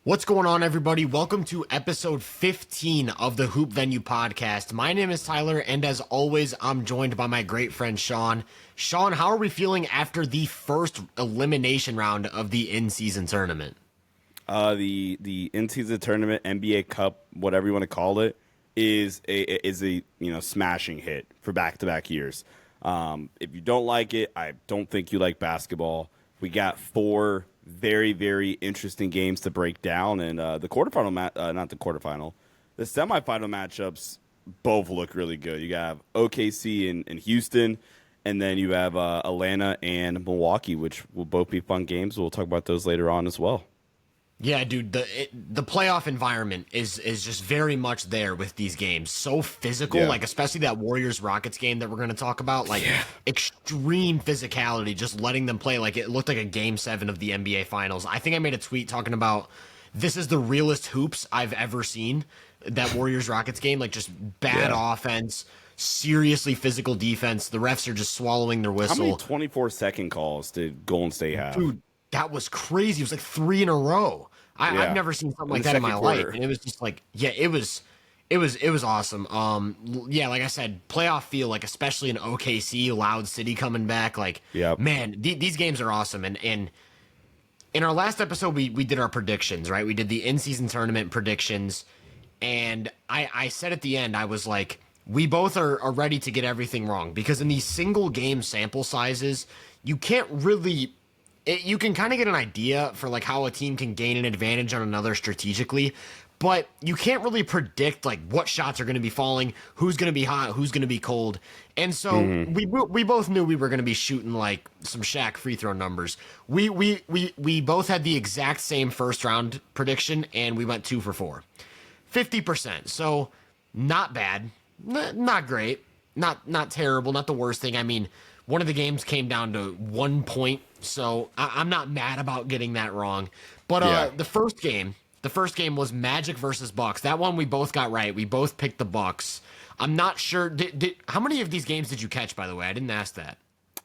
What's going on, everybody? Welcome to episode 15 of the Hoop Venue podcast. My name is Tyler, and as always, I'm joined by my great friend Sean. Sean, how are we feeling after the first elimination round of the in-season tournament? The in-season tournament, NBA Cup, whatever you want to call it, is a smashing hit for back-to-back years. If you don't like it, I don't think you like basketball. We got four very, very interesting games to break down, and the semifinal matchups both look really good. You have OKC and Houston, and then you have Atlanta and Milwaukee, which will both be fun games. We'll talk about those later on as well. Yeah, dude, the playoff environment is just very much there with these games. So physical, like especially that Warriors-Rockets game that we're going to talk about, extreme physicality, just letting them play like it looked like a Game 7 of the NBA Finals. I think I made a tweet talking about this is the realest hoops I've ever seen, that Warriors-Rockets game, like just bad offense, seriously physical defense. The refs are just swallowing their whistle. How many 24-second calls did Golden State have? Dude, that was crazy. It was like 3 in a row. I've never seen something like that in my life. And it was just like, it was awesome. Like I said, playoff feel, like especially in OKC, Loud City coming back. Like, man, these games are awesome. And in our last episode, we did our predictions, right? We did the in-season tournament predictions. And I said at the end, I was like, we both are ready to get everything wrong. Because in these single game sample sizes, you can't really... you can kind of get an idea for like how a team can gain an advantage on another strategically, but you can't really predict like what shots are going to be falling, who's going to be hot, who's going to be cold. And so we both knew we were going to be shooting like some Shaq free throw numbers. We both had the exact same first round prediction, and we went 2 for 4, 50%. So not bad, not great, not terrible, not the worst thing. I mean, one of the games came down to 1 point, so I'm not mad about getting that wrong. But the first game was Magic versus Bucks. That one we both got right. We both picked the Bucks. I'm not sure. How many of these games did you catch, by the way? I didn't ask that.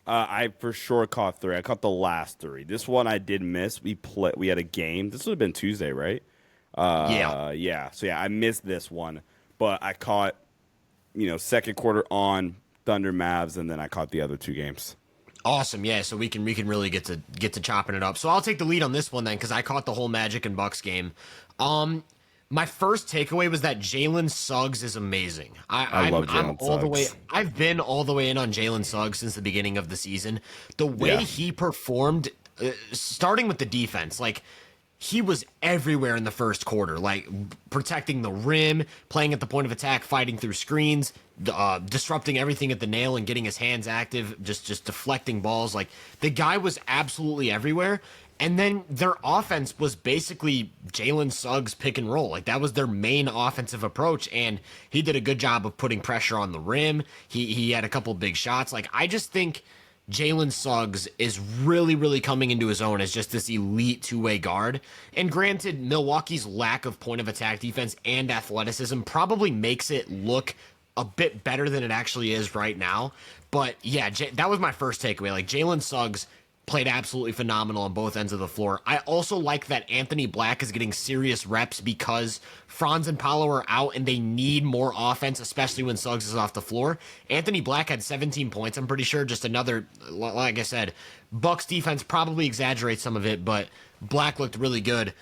I for sure caught 3. I caught the last 3. This one I did miss. We had a game. This would have been Tuesday, right? Yeah. So I missed this one, but I caught, second quarter on Thunder Mavs, and then I caught the other 2 games. Awesome, yeah. So we can really get to chopping it up. So I'll take the lead on this one then, because I caught the whole Magic and Bucks game. My first takeaway was that Jalen Suggs is amazing. I love Jalen Suggs. I've been all the way in on Jalen Suggs since the beginning of the season. The way he performed, starting with the defense, like, he was everywhere in the first quarter, like protecting the rim, playing at the point of attack, fighting through screens, disrupting everything at the nail and getting his hands active, just deflecting balls. Like, the guy was absolutely everywhere. And then their offense was basically Jalen Suggs pick and roll. Like, that was their main offensive approach, and he did a good job of putting pressure on the rim. He had a couple big shots. Like, I just think Jalen Suggs is really, really coming into his own as just this elite two-way guard. And granted, Milwaukee's lack of point-of-attack defense and athleticism probably makes it look a bit better than it actually is right now. But yeah, that was my first takeaway. Like, Jalen Suggs played absolutely phenomenal on both ends of the floor. I also like that Anthony Black is getting serious reps because Franz and Paolo are out and they need more offense, especially when Suggs is off the floor. Anthony Black had 17 points, I'm pretty sure. Just another, like I said, Bucks defense probably exaggerates some of it, but Black looked really good.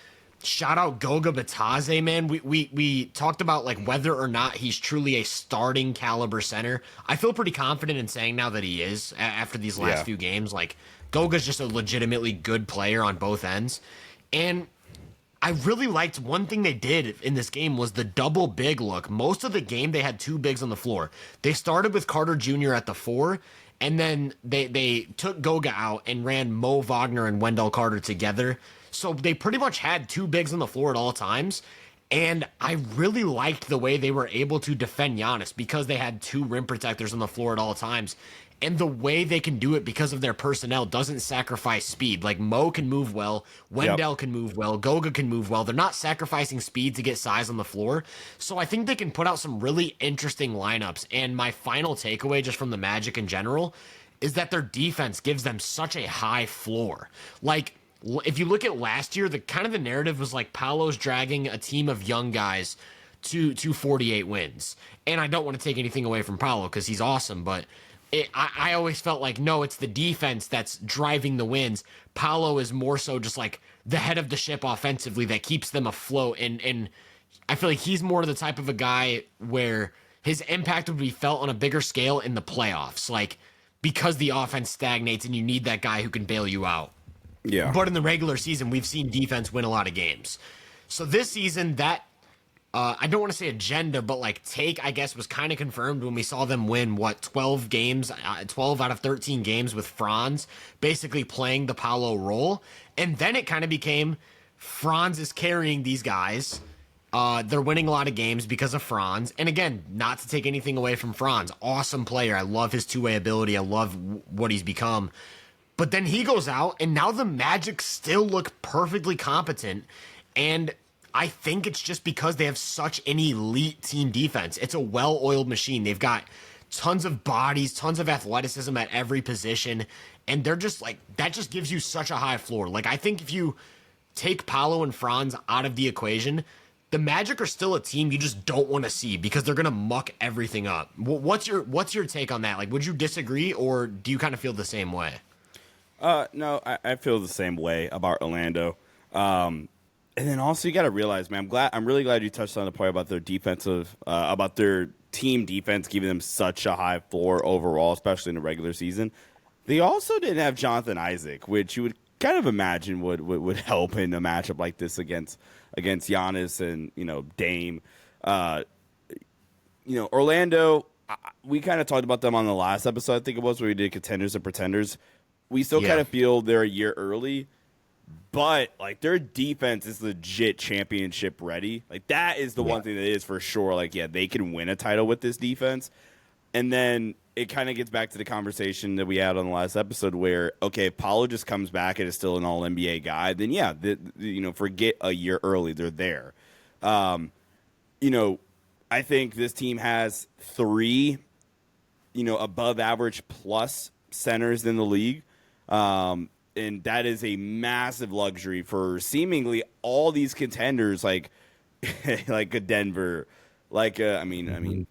Shout out Goga Bitadze, man. We talked about like whether or not he's truly a starting caliber center. I feel pretty confident in saying now that he is after these last few games. Like, Goga's just a legitimately good player on both ends. And I really liked one thing they did in this game was the double big look. Most of the game, they had 2 bigs on the floor. They started with Carter Jr. at the 4, and then they took Goga out and ran Mo Wagner and Wendell Carter together. So they pretty much had 2 bigs on the floor at all times. And I really liked the way they were able to defend Giannis because they had 2 rim protectors on the floor at all times. And the way they can do it because of their personnel doesn't sacrifice speed. Like, Mo can move well, Wendell can move well, Goga can move well. They're not sacrificing speed to get size on the floor. So I think they can put out some really interesting lineups. And my final takeaway just from the Magic in general is that their defense gives them such a high floor. Like, if you look at last year, the kind of the narrative was like Paolo's dragging a team of young guys to 48 wins. And I don't want to take anything away from Paolo because he's awesome, but I always felt like, no, it's the defense that's driving the wins. Paolo is more so just like the head of the ship offensively that keeps them afloat. And I feel like he's more the type of a guy where his impact would be felt on a bigger scale in the playoffs. Like, because the offense stagnates and you need that guy who can bail you out. Yeah. But in the regular season, we've seen defense win a lot of games. So this season, that I don't want to say agenda, but like take, I guess, was kind of confirmed when we saw them win, 12 games, 12 out of 13 games with Franz basically playing the Paolo role. And then it kind of became Franz is carrying these guys. They're winning a lot of games because of Franz. And again, not to take anything away from Franz. Awesome player. I love his two-way ability. I love what he's become. But then he goes out, and now the Magic still look perfectly competent. And I think it's just because they have such an elite team defense. It's a well-oiled machine. They've got tons of bodies, tons of athleticism at every position. And they're just like, that just gives you such a high floor. Like, I think if you take Paolo and Franz out of the equation, the Magic are still a team you just don't want to see because they're going to muck everything up. What's your take on that? Like, would you disagree, or do you kind of feel the same way? No, I feel the same way about Orlando. And then also you got to realize, man, I'm really glad you touched on the point about their defensive, about their team defense giving them such a high floor overall, especially in the regular season. They also didn't have Jonathan Isaac, which you would kind of imagine would help in a matchup like this against Giannis and, Dame. Orlando, we kind of talked about them on the last episode, I think it was, where we did contenders and pretenders. We still kind of feel they're a year early, but like their defense is legit championship ready. Like that is the one thing that is for sure. Like, yeah, they can win a title with this defense. And then it kind of gets back to the conversation that we had on the last episode where, okay, if Paolo just comes back and is still an all-NBA guy, then yeah, forget a year early. They're there. I think this team has 3, above average plus centers in the league. And that is a massive luxury for seemingly all these contenders, like like a Denver,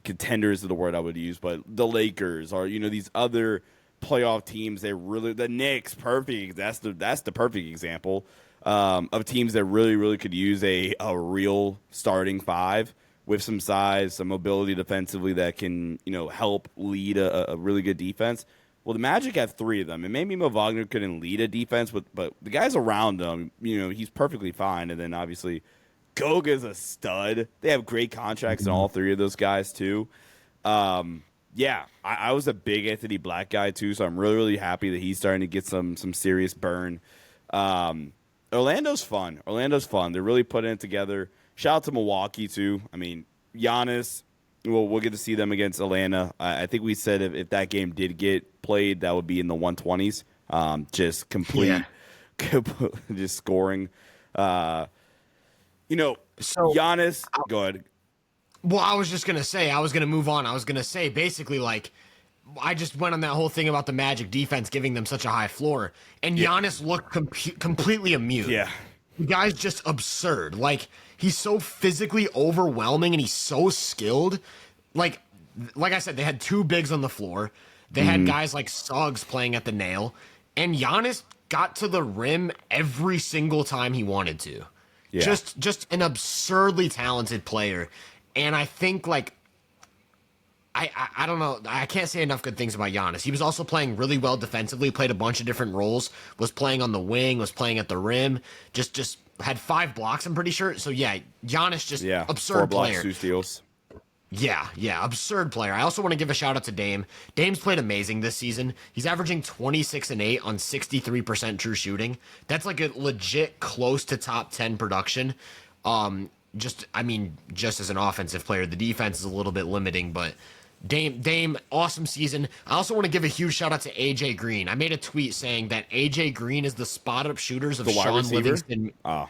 contenders is the word I would use, but the Lakers or these other playoff teams. The Knicks, perfect. That's the perfect example of teams that really could use a real starting 5 with some size, some mobility defensively that can help lead a really good defense. Well, the Magic have 3 of them, and maybe Mo Wagner couldn't lead a defense, but the guys around him, he's perfectly fine. And then obviously, Goga's a stud. They have great contracts in all 3 of those guys too. I was a big Anthony Black guy too, so I'm really happy that he's starting to get some serious burn. Orlando's fun. They're really putting it together. Shout out to Milwaukee too. I mean, Giannis. We'll get to see them against Atlanta. I think we said if that game did get played, that would be in the 120s. Just complete, just scoring. So Giannis, go ahead. Well, I was just gonna say, I was gonna move on. I was gonna say, basically, like, I just went on that whole thing about the Magic defense giving them such a high floor, and Giannis looked completely immune. Yeah. The guy's just absurd. Like, he's so physically overwhelming and he's so skilled. Like I said, they had 2 bigs on the floor. They had guys like Suggs playing at the nail. And Giannis got to the rim every single time he wanted to. Yeah. Just an absurdly talented player. And I think, like, I don't know. I can't say enough good things about Giannis. He was also playing really well defensively, played a bunch of different roles, was playing on the wing, was playing at the rim, just had 5 blocks, I'm pretty sure. So, yeah, Giannis just absurd 4 blocks, player. 2 steals. Yeah, absurd player. I also want to give a shout out to Dame. Dame's played amazing this season. He's averaging 26 and 8 on 63% true shooting. That's like a legit close to top 10 production. Just as an offensive player, the defense is a little bit limiting, but Dame, awesome season. I also want to give a huge shout out to AJ Green. I made a tweet saying that AJ Green is the spot up shooters of Sean Livingston. Oh.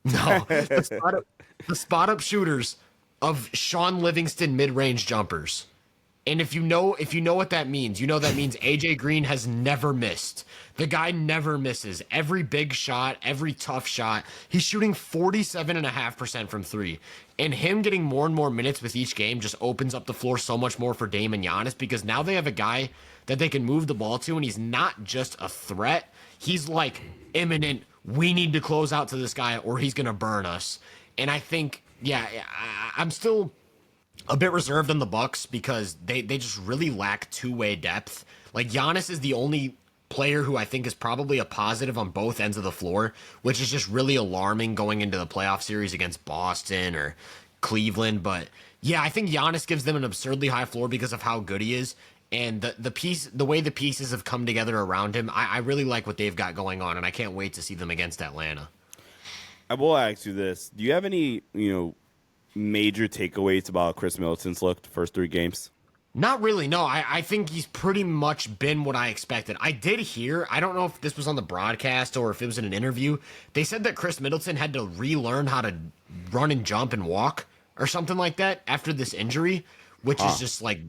No, the spot up shooters of Sean Livingston mid-range jumpers. And if you know what that means, you know that means AJ Green has never missed. The guy never misses. Every big shot, every tough shot, he's shooting 47.5% from three. And him getting more and more minutes with each game just opens up the floor so much more for Dame and Giannis, because now they have a guy that they can move the ball to, and he's not just a threat. He's like imminent. We need to close out to this guy or he's going to burn us. And I think, yeah, I'm still a bit reserved on the Bucks because they just really lack two-way depth. Like, Giannis is the only player who I think is probably a positive on both ends of the floor, which is just really alarming going into the playoff series against Boston or Cleveland. But yeah, I think Giannis gives them an absurdly high floor because of how good he is. And the way the pieces have come together around him, I really like what they've got going on, and I can't wait to see them against Atlanta. I will ask you this: do you have any, major takeaways about Chris Middleton's look the first three games? Not really, no. I think he's pretty much been what I expected. I did hear, I don't know if this was on the broadcast or if it was in an interview, they said that Chris Middleton had to relearn how to run and jump and walk or something like that after this injury, which is just like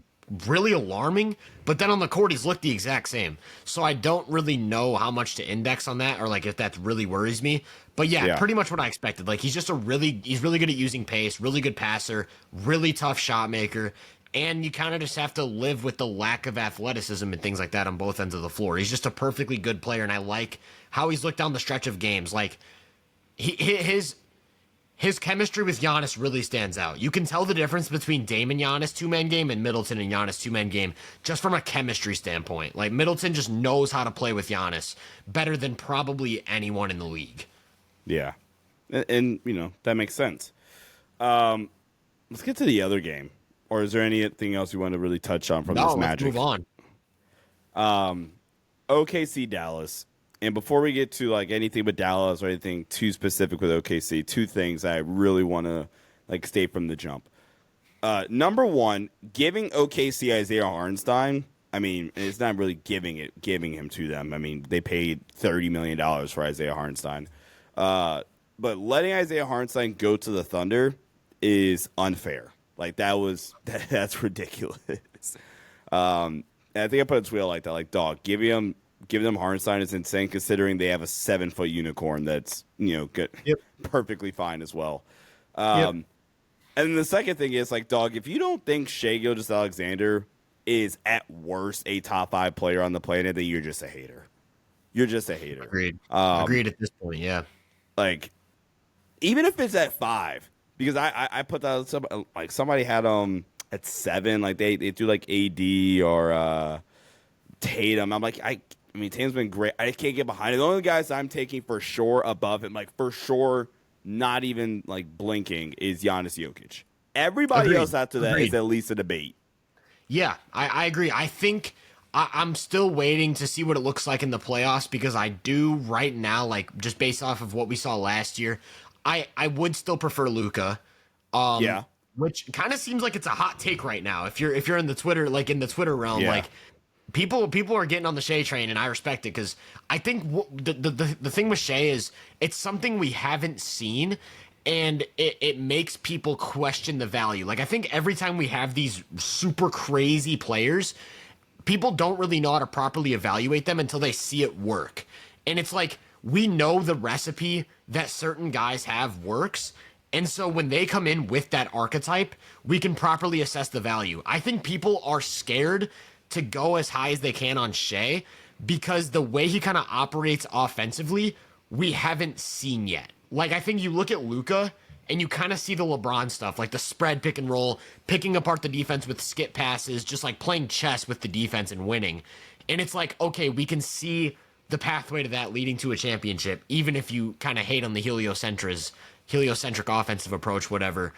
really alarming. But then on the court, he's looked the exact same. So I don't really know how much to index on that or like if that really worries me. But yeah, pretty much what I expected. Like, he's really good at using pace, really good passer, really tough shot maker. And you kind of just have to live with the lack of athleticism and things like that on both ends of the floor. He's just a perfectly good player, and I like how he's looked down the stretch of games. Like, his chemistry with Giannis really stands out. You can tell the difference between Dame and Giannis two-man game and Middleton and Giannis two-man game just from a chemistry standpoint. Like, Middleton just knows how to play with Giannis better than probably anyone in the league. Yeah. And that makes sense. Let's get to the other game. Or is there anything else you want to really touch on from this Magic? No, let's move on. OKC Dallas. And before we get to like anything but Dallas or anything too specific with OKC, two things I really want to like state from the jump. Number one, giving OKC Isaiah Hartenstein. I mean, it's not really giving him to them. I mean, they paid $30 million for Isaiah Hartenstein. But letting Isaiah Hartenstein go to the Thunder is unfair. Like, that's ridiculous. And I think I put a tweet like that. Like, dog, giving them Hartenstein is insane considering they have a 7-foot unicorn that's, good, perfectly fine as well. And then the second thing is, like, dog, if you don't think Shai Gilgeous-Alexander is at worst a top 5 player on the planet, then you're just a hater. You're just a hater. Agreed. Agreed at this point, yeah. Like, even if it's at 5, because I put that, like, somebody had at 7, like they do like AD or Tatum. I'm like, I mean, Tatum's been great. I can't get behind it. The only guys I'm taking for sure above him, like for sure, not even like blinking, is Giannis Jokic. Everybody else after that is at least a debate. Yeah, I agree. I think I'm still waiting to see what it looks like in the playoffs because I do right now, like just based off of what we saw last year, I would still prefer Luka. Yeah. Which kind of seems like it's a hot take right now. If you're in the Twitter, like in the Twitter realm, like people are getting on the Shai train, and I respect it because I think the thing with Shai is it's something we haven't seen, and it makes people question the value. Like, I think every time we have these super crazy players, people don't really know how to properly evaluate them until they see it work. And it's like, we know the recipe that certain guys have works. And so when they come in with that archetype, we can properly assess the value. I think people are scared to go as high as they can on Shai because the way he kind of operates offensively, we haven't seen yet. Like, I think you look at Luka and you kind of see the LeBron stuff, like the spread pick and roll, picking apart the defense with skip passes, just like playing chess with the defense and winning. And it's like, okay, we can see the pathway to that leading to a championship, even if you kind of hate on the heliocentric offensive approach, whatever.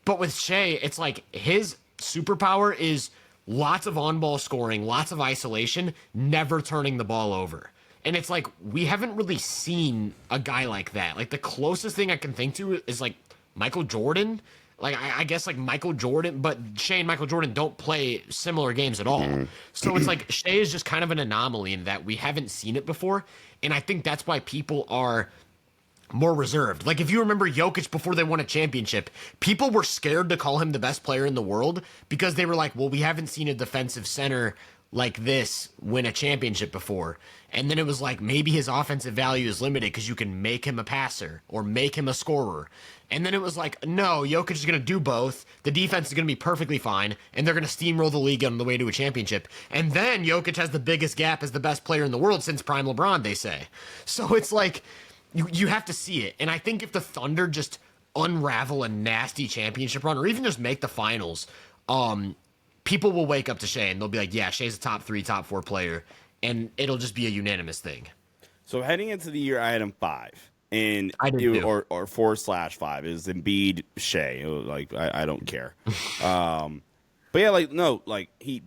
But with Shai, it's like his superpower is lots of on-ball scoring, lots of isolation, never turning the ball over. And it's like, we haven't really seen a guy like that. Like, the closest thing I can think to is like Michael Jordan. Like, I guess like Michael Jordan, but Shai and Michael Jordan don't play similar games at all. So it's like Shai is just kind of an anomaly in that we haven't seen it before. And I think that's why people are more reserved. Like if you remember Jokic before they won a championship, people were scared to call him the best player in the world because they were like, well, we haven't seen a defensive center like this win a championship before. And then it was like, maybe his offensive value is limited because you can make him a passer or make him a scorer. And then it was like, no, Jokic is going to do both. The defense is going to be perfectly fine, and they're going to steamroll the league on the way to a championship. And then Jokic has the biggest gap as the best player in the world since prime LeBron, they say. So it's like, you have to see it. And I think if the Thunder just unravel a nasty championship run or even just make the finals, people will wake up to Shea and they'll be like, yeah, Shea's a top 3, top 4 player. And it'll just be a unanimous thing. So heading into the year, I had him 5. And I did too. or 4/5 is Embiid, Shea. Like I don't care. But yeah, like he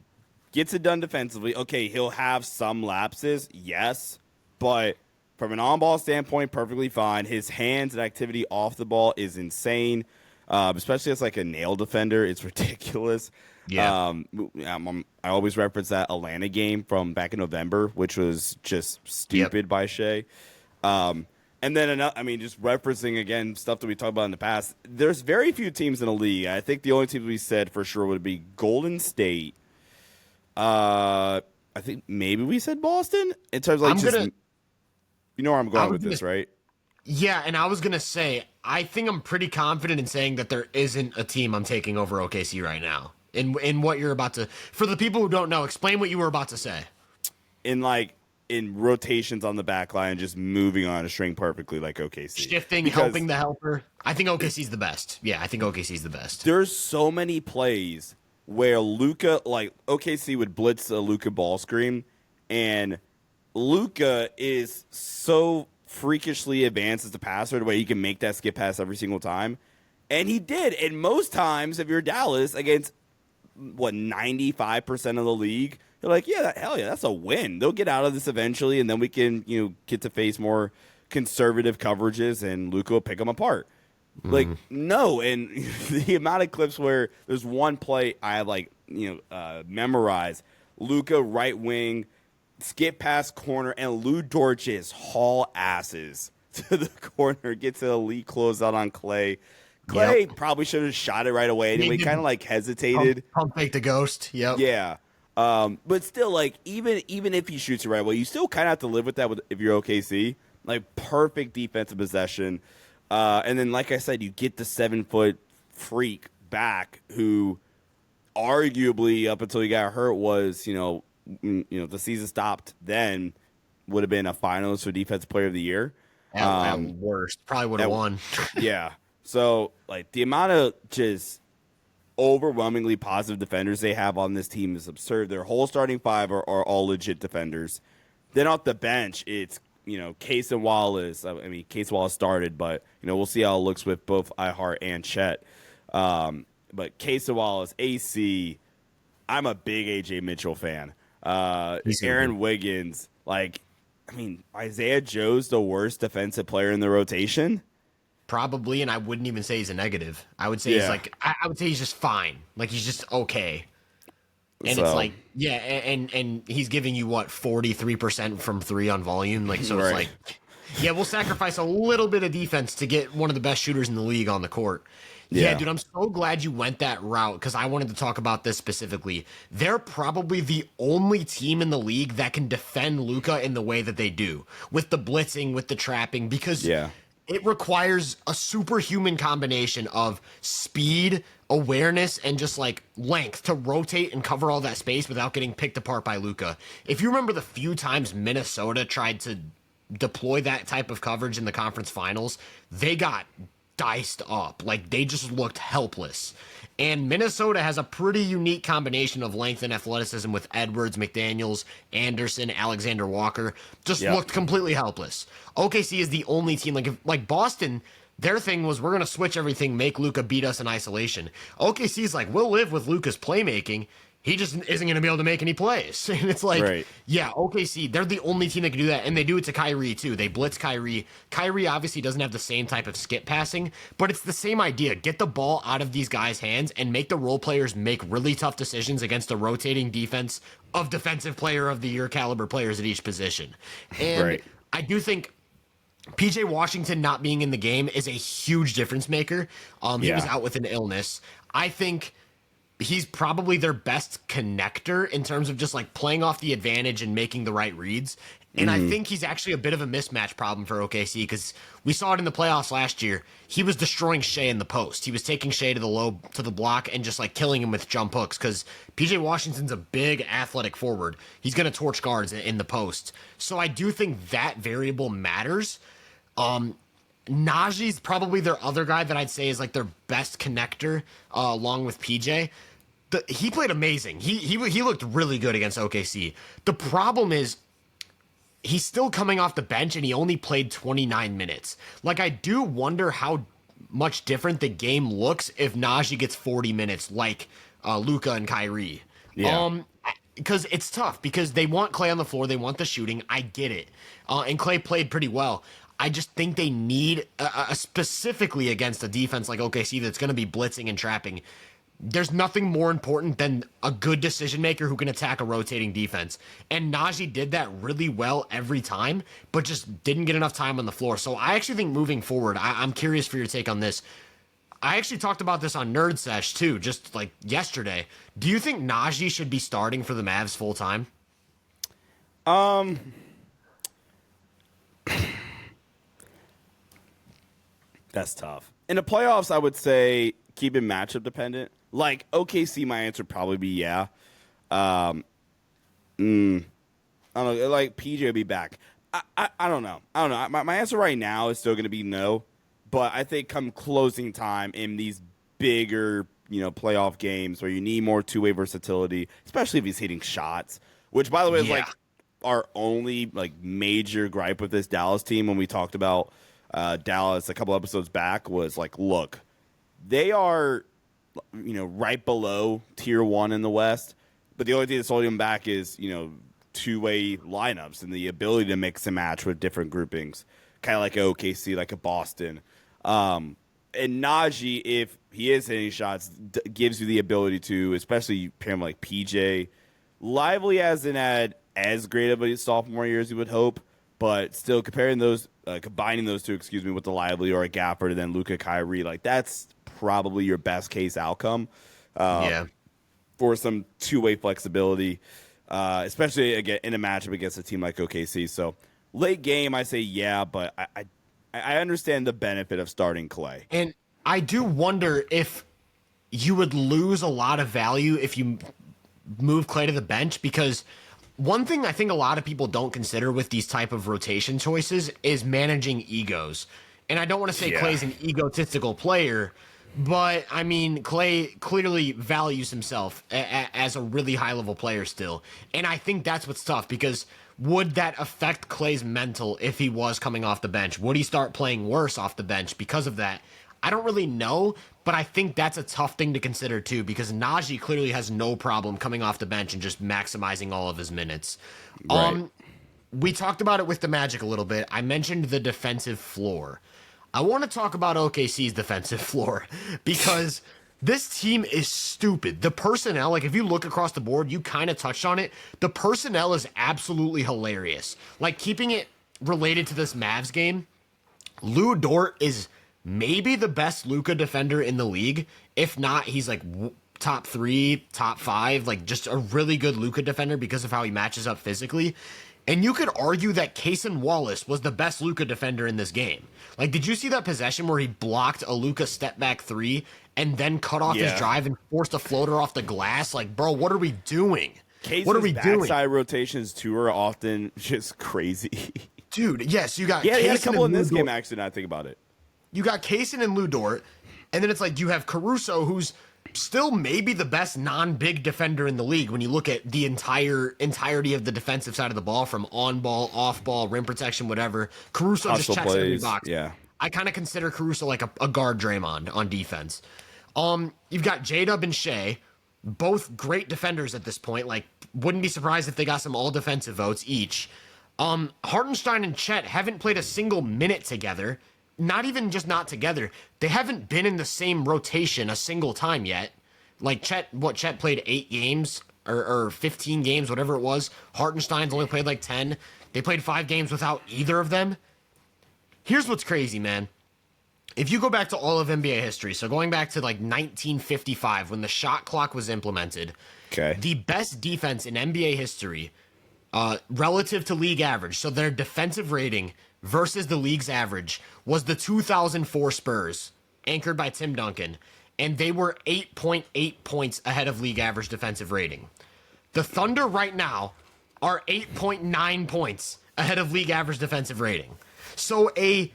gets it done defensively. Okay, he'll have some lapses, yes, but from an on-ball standpoint, perfectly fine. His hands and activity off the ball is insane, especially as like a nail defender. It's ridiculous. Yeah. I always reference that Atlanta game from back in November, which was just stupid by Shea. And then, just referencing, again, stuff that we talked about in the past, there's very few teams in the league. I think the only teams we said for sure would be Golden State. I think maybe we said Boston in terms of you know where I'm going with this, right? Yeah, and I was going to say, I think I'm pretty confident in saying that there isn't a team I'm taking over OKC right now. In what you're about to, for the people who don't know, explain what you were about to say. In rotations on the back line, just moving on a string perfectly like OKC. Shifting, helping the helper. I think OKC's the best. Yeah, I think OKC's the best. There's so many plays where Luka, like OKC would blitz a Luka ball screen, and Luka is so freakishly advanced as a passer the way he can make that skip pass every single time. And he did. And most times, if you're Dallas against 95% of the league, you're like, yeah, hell yeah, that's a win. They'll get out of this eventually, and then we can, get to face more conservative coverages, and Luka will pick them apart. Mm-hmm. Like, no, and the amount of clips where there's one play I have, memorized. Luka right wing, skip past corner, and Lou Dort just haul asses to the corner, gets an elite closeout on Clay. Clay probably should have shot it right away. Anyway, kind of hesitated. Pump fake the ghost. Yep. Yeah. But still, even if he shoots it right away, you still kind of have to live with that if you're OKC. Like, perfect defensive possession. And then, like I said, you get the 7-foot freak back who arguably, up until he got hurt, was, the season stopped then, would have been a finalist for Defensive Player of the Year. At worst. Probably would have won. Yeah. So, the amount of just overwhelmingly positive defenders they have on this team is absurd. Their whole starting 5 are all legit defenders. Then off the bench, it's, Case and Wallace. Case Wallace started, but, we'll see how it looks with both iHeart and Chet. But Case and Wallace, AC, I'm a big A.J. Mitchell fan. Aaron Wiggins, Isaiah Joe's the worst defensive player in the rotation. Probably, and I wouldn't even say he's a negative. I would say he's I would say he's just fine. Like, he's just okay. And it's and he's giving you 43% from 3 on volume. Like, so right. It's we'll sacrifice a little bit of defense to get one of the best shooters in the league on the court. Yeah, dude, I'm so glad you went that route because I wanted to talk about this specifically. They're probably the only team in the league that can defend Luka in the way that they do, with the blitzing, with the trapping, because it requires a superhuman combination of speed, awareness, and just length to rotate and cover all that space without getting picked apart by Luka. If you remember the few times Minnesota tried to deploy that type of coverage in the conference finals, they got diced up. They just looked helpless. And Minnesota has a pretty unique combination of length and athleticism with Edwards, McDaniels, Anderson, Alexander Walker. Just looked completely helpless. OKC is the only team, like Boston, their thing was, we're going to switch everything, make Luka beat us in isolation. OKC's we'll live with Luka's playmaking. He just isn't going to be able to make any plays. And it's OKC, they're the only team that can do that. And they do it to Kyrie, too. They blitz Kyrie. Kyrie obviously doesn't have the same type of skip passing, but it's the same idea. Get the ball out of these guys' hands and make the role players make really tough decisions against a rotating defense of Defensive Player of the Year caliber players at each position. And I do think PJ Washington not being in the game is a huge difference maker. He was out with an illness. I think he's probably their best connector in terms of just like playing off the advantage and making the right reads. And I think he's actually a bit of a mismatch problem for OKC because we saw it in the playoffs last year. He was destroying Shea in the post. He was taking Shea to the block and just like killing him with jump hooks because PJ Washington's a big athletic forward. He's going to torch guards in the post. So I do think that variable matters. Najee's probably their other guy that I'd say is like their best connector, along with PJ. He played amazing. He looked really good against OKC. The problem is he's still coming off the bench and he only played 29 minutes. Like, I do wonder how much different the game looks if Najee gets 40 minutes like Luka and Kyrie. Yeah. Because it's tough because they want Klay on the floor. They want the shooting. I get it. And Klay played pretty well. I just think they need, specifically against a defense like OKC that's going to be blitzing and trapping, there's nothing more important than a good decision maker who can attack a rotating defense. And Najee did that really well every time, but just didn't get enough time on the floor. So I actually think moving forward, I'm curious for your take on this. I actually talked about this on Nerd Sesh too, just like yesterday. Do you think Najee should be starting for the Mavs full time? That's tough. In the playoffs, I would say keep it matchup dependent. Like OKC, my answer would probably be yeah. I don't know. Like PJ would be back. I don't know. I don't know. My answer right now is still going to be no. But I think come closing time in these bigger, playoff games where you need more two-way versatility, especially if he's hitting shots, which by the way is like our only like major gripe with this Dallas team when we talked about Dallas a couple episodes back was like, look, they are, right below tier 1 in the West, but the only thing that's holding them back is, two-way lineups and the ability to mix and match with different groupings, kind of like a OKC, like a Boston. And Najee, if he is hitting shots, gives you the ability to, especially him like PJ, Lively hasn't had as great of a sophomore year as you would hope, but still combining those two, with the Lively or a Gafford and then Luka Kyrie, like that's probably your best case outcome. For some two-way flexibility, especially again in a matchup against a team like OKC. So late game, I say yeah, but I understand the benefit of starting Klay. And I do wonder if you would lose a lot of value if you move Klay to the bench, because one thing I think a lot of people don't consider with these type of rotation choices is managing egos. And I don't want to say Klay's an egotistical player, but I mean, Klay clearly values himself as a really high-level player still. And I think that's what's tough, because would that affect Klay's mental if he was coming off the bench? Would he start playing worse off the bench because of that? I don't really know, but I think that's a tough thing to consider too, because Najee clearly has no problem coming off the bench and just maximizing all of his minutes. Right. We talked about it with the Magic a little bit. I mentioned the defensive floor. I want to talk about OKC's defensive floor because this team is stupid. The personnel, like if you look across the board, you kind of touched on it. The personnel is absolutely hilarious. Like keeping it related to this Mavs game, Lou Dort is maybe the best Luka defender in the league. If not, he's like top 3, top 5, like just a really good Luka defender because of how he matches up physically. And you could argue that Cason Wallace was the best Luka defender in this game. Like, did you see that possession where he blocked a Luka step back 3 and then cut off his drive and forced a floater off the glass? Like, bro, what are we doing? What are we doing? Backside rotations too are often just crazy. Dude, yes, you got he had a Kaysen couple in and this Lou game, Dort. actually, now I think about it. You got Kaysen and Lou Dort, and then it's like you have Caruso, who's still maybe the best non-big defender in the league when you look at the entirety of the defensive side of the ball, from on-ball, off-ball, rim protection, whatever. Caruso Hustle just checks plays, every box. yeah. I kind of consider Caruso like a guard Draymond on defense. You've got J-Dub and Shea, both great defenders at this point. Like, wouldn't be surprised if they got some all-defensive votes each. Hartenstein and Chet haven't played a single minute together. Not even just not together. They haven't been in the same rotation a single time yet. Like Chet played 8 games or 15 games, whatever it was. Hartenstein's only played like 10. They played 5 games without either of them. here's what's crazy, man. If you go back to all of NBA history, so going back to like 1955 when the shot clock was implemented, Okay. the best defense in NBA history, relative to league average, so their defensive rating versus the league's average, was the 2004 Spurs, anchored by Tim Duncan, and they were 8.8 points ahead of league average defensive rating. The Thunder right now are 8.9 points ahead of league average defensive rating. So a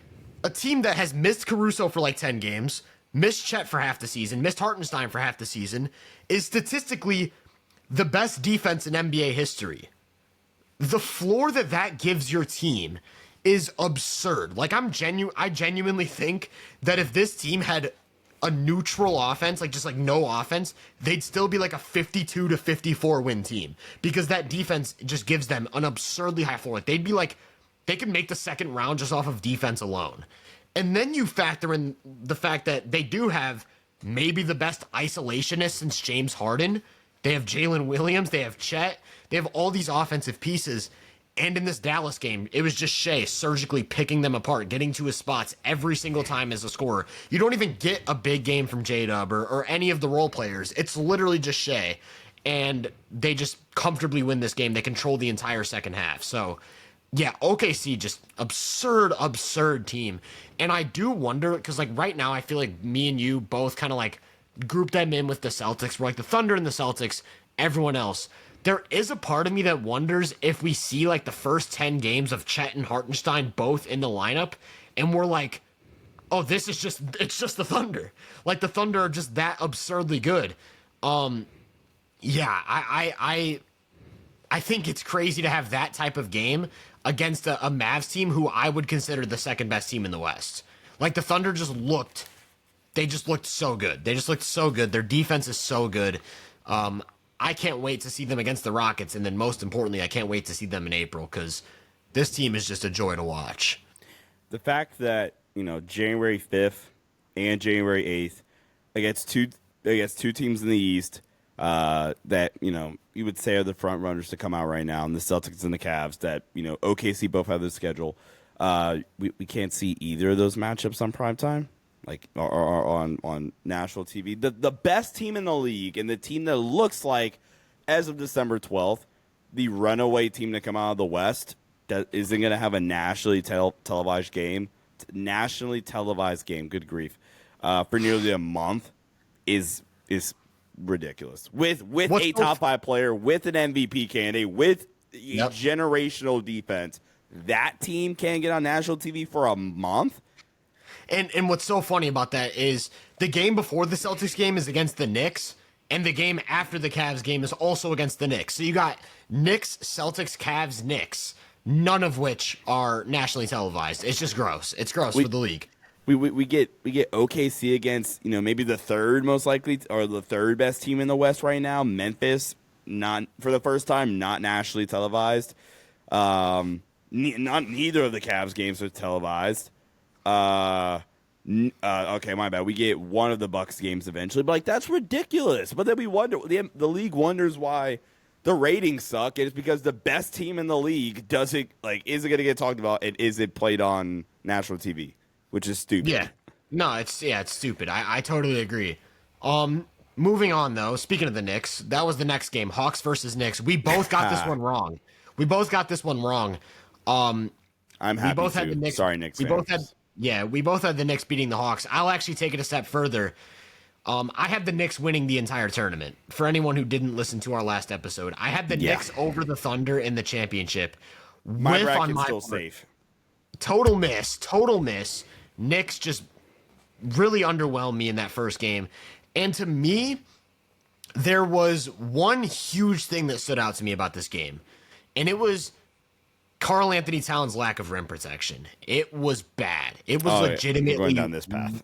team that has missed Caruso for like 10 games, missed Chet for half the season, missed Hartenstein for half the season, is statistically the best defense in NBA history. The floor that gives your team is absurd. Like I genuinely think that if this team had a neutral offense, like just like no offense, they'd still be like a 52 to 54 win team because that defense just gives them an absurdly high floor. Like they'd be like, they could make the second round just off of defense alone. And then you factor in the fact that they do have maybe the best isolationist since James Harden. They have Jalen Williams, they have Chet, they have all these offensive pieces. And in this Dallas game, it was just Shea surgically picking them apart, getting to his spots every single time as a scorer. You don't even get a big game from J-Dub or any of the role players. It's literally just Shea. And they just comfortably win this game. They control the entire second half. So, yeah, OKC just absurd team. And I do wonder, because like right now, I feel like me and you both kind of like group them in with the Celtics. We're like the Thunder and the Celtics, everyone else. There is a part of me that wonders if we see like the first 10 games of Chet and Hartenstein both in the lineup and we're like, oh, it's just the Thunder. Like the Thunder are just that absurdly good. Yeah, I think it's crazy to have that type of game against a Mavs team who I would consider the second best team in the West. Like the Thunder they just looked so good. They just looked so good. Their defense is so good. I can't wait to see them against the Rockets, and then most importantly, I can't wait to see them in April because this team is just a joy to watch. The fact that January 5th and January 8th against two teams in the East that you would say are the front runners to come out right now, and the Celtics and the Cavs that OKC both have the schedule. We can't see either of those matchups on primetime. Like or on national TV, the best team in the league and the team that looks like, as of December 12th, the runaway team to come out of the West that isn't going to have a nationally televised game. Nationally televised game, good grief, for nearly a month is ridiculous. With a top 5 player, with an MVP candidate, with generational defense, that team can't get on national TV for a month. And what's so funny about that is the game before the Celtics game is against the Knicks, and the game after the Cavs game is also against the Knicks. So you got Knicks, Celtics, Cavs, Knicks, none of which are nationally televised. It's just gross. It's gross for the league. We get OKC against maybe the third most likely or the third best team in the West right now, Memphis, not for the first time, not nationally televised. Neither of the Cavs games are televised. Okay, my bad. We get one of the Bucks games eventually, but that's ridiculous. But then we wonder, the league wonders why the ratings suck. It's because the best team in the league is it going to get talked about, and is it played on national TV, which is stupid. Yeah, no, it's stupid. I totally agree. Moving on though. Speaking of the Knicks, that was the next game, Hawks versus Knicks. We both got this one wrong. I'm happy. We both had the Knicks. Sorry, Knicks. We both had the Knicks beating the Hawks. I'll actually take it a step further. I had the Knicks winning the entire tournament. For anyone who didn't listen to our last episode, I had the Knicks over the Thunder in the championship. My bracket's still safe. Total miss. Knicks just really underwhelmed me in that first game. And to me, there was one huge thing that stood out to me about this game. And it was Karl Anthony Towns' lack of rim protection. It was bad. It was legitimately going down this path.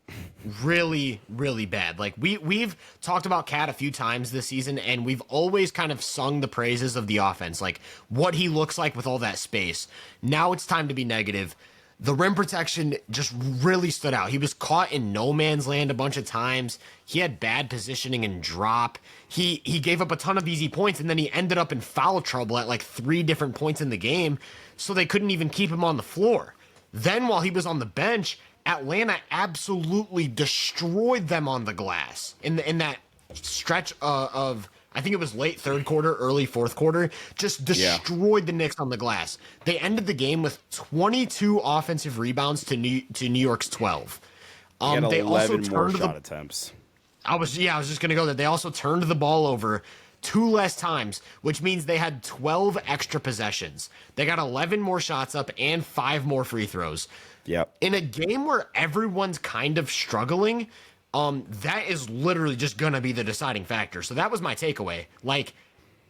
Really, really bad. Like we've talked about Cat a few times this season, and we've always kind of sung the praises of the offense, like what he looks like with all that space. Now it's time to be negative. The rim protection just really stood out. He was caught in no man's land a bunch of times. He had bad positioning and drop. He gave up a ton of easy points, and then he ended up in foul trouble at like 3 different points in the game, so they couldn't even keep him on the floor. Then while he was on the bench, Atlanta absolutely destroyed them on the glass in that stretch of I think it was late third quarter, early fourth quarter, just destroyed the Knicks on the glass. They ended the game with 22 offensive rebounds to New York's 12. They also turned more shot attempts. I was just gonna go there. They also turned the ball over 2 less times, which means they had 12 extra possessions. They got 11 more shots up and 5 more free throws. Yep. In a game where everyone's kind of struggling, that is literally just gonna be the deciding factor. So that was my takeaway. Like,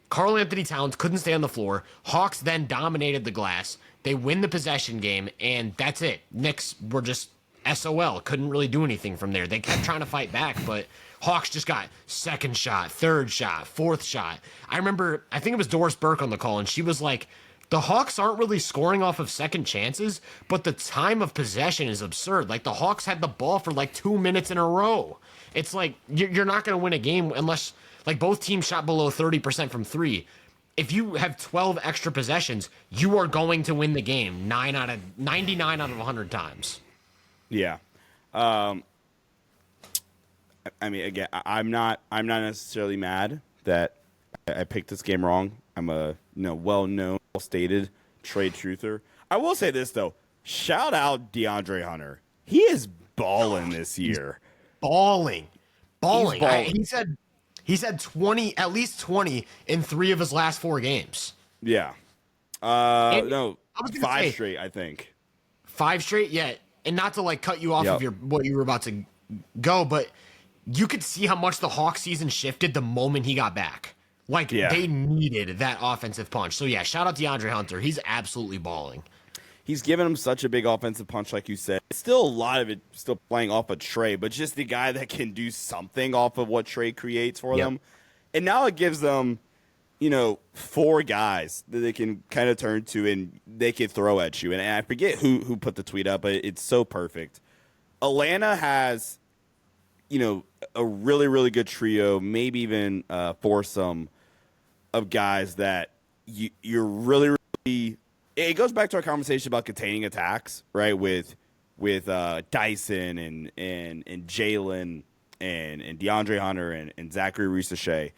Karl Anthony Towns couldn't stay on the floor. Hawks then dominated the glass. They win the possession game, and that's it. Knicks were just SOL. Couldn't really do anything from there. They kept trying to fight back, but Hawks just got second shot, third shot, fourth shot. I remember, I think it was Doris Burke on the call, and she was like, the Hawks aren't really scoring off of second chances, but the time of possession is absurd. Like, the Hawks had the ball for like 2 minutes in a row. It's like, you're not going to win a game unless, like, both teams shot below 30% from three. If you have 12 extra possessions, you are going to win the game 99 out of 100 times. Yeah. I mean, again, I'm not necessarily mad that I picked this game wrong. I'm a well-known, well-stated trade truther. I will say this though: shout out DeAndre Hunter. He is balling this year. Balling. He said 20, at least 20 in 3 of his last 4 games. Yeah. No, 5 straight, I think. 5 straight, yeah. And not to like cut you off of what you were about to go, but you could see how much the Hawks season shifted the moment he got back. Like, they needed that offensive punch. So, yeah, shout out DeAndre Hunter. He's absolutely balling. He's given him such a big offensive punch, like you said. Still a lot of it still playing off of Trey, but just the guy that can do something off of what Trey creates for them. And now it gives them, 4 guys that they can kind of turn to and they can throw at you. And I forget who put the tweet up, but it's so perfect. Atlanta has, a really, really good trio, maybe even foursome of guys that you're really, really. It goes back to our conversation about containing attacks, right? With Dyson and Jalen and DeAndre Hunter and Zachary Reese-Shea.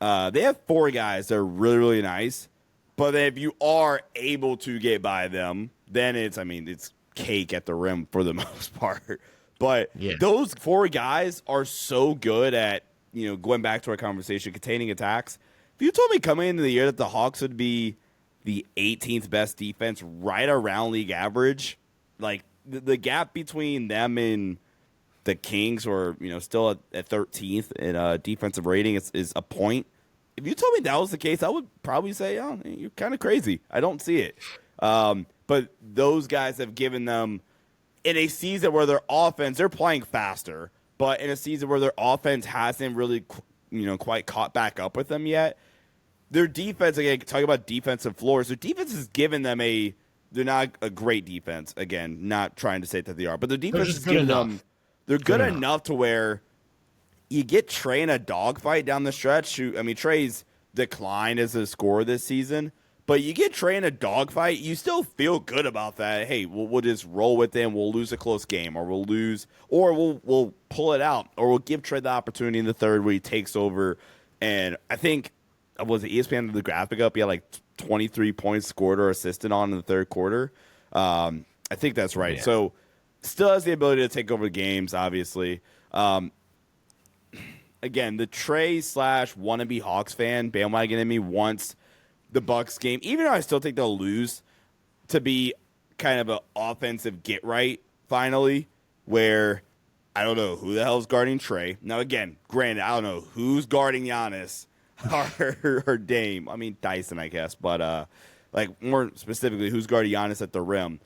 They have 4 guys that are really, really nice. But if you are able to get by them, then it's cake at the rim for the most part. But those 4 guys are so good at, going back to our conversation, containing attacks. If you told me coming into the year that the Hawks would be the 18th best defense right around league average, like the gap between them and the Kings, or still at 13th in defensive rating, is a point. If you told me that was the case, I would probably say, oh, you're kind of crazy. I don't see it. But those guys have given them, in a season where their offense, they're playing faster, but in a season where their offense hasn't really quite caught back up with them yet, their defense, again, talking about defensive floors, their defense has given them they're not a great defense. Again, not trying to say that they are, but their defense has given them, they're good enough to where you get Trey in a dogfight down the stretch. Trey's declined as a scorer this season, but you get Trey in a dogfight, you still feel good about that. Hey, we'll just roll with them. We'll lose a close game, or we'll pull it out, or we'll give Trey the opportunity in the third where he takes over. And I think, was it ESPN the graphic up? He had like 23 points scored or assisted on in the third quarter. I think that's right. Yeah. So still has the ability to take over games, obviously. Again, the Trey / wannabe Hawks fan bandwagon in me wants the Bucks game, even though I still think they'll lose, to be kind of an offensive get right finally, where I don't know who the hell's guarding Trey. Now, again, granted, I don't know who's guarding Giannis or Dame. Dyson, I guess, but more specifically, who's guarding Giannis at the rim.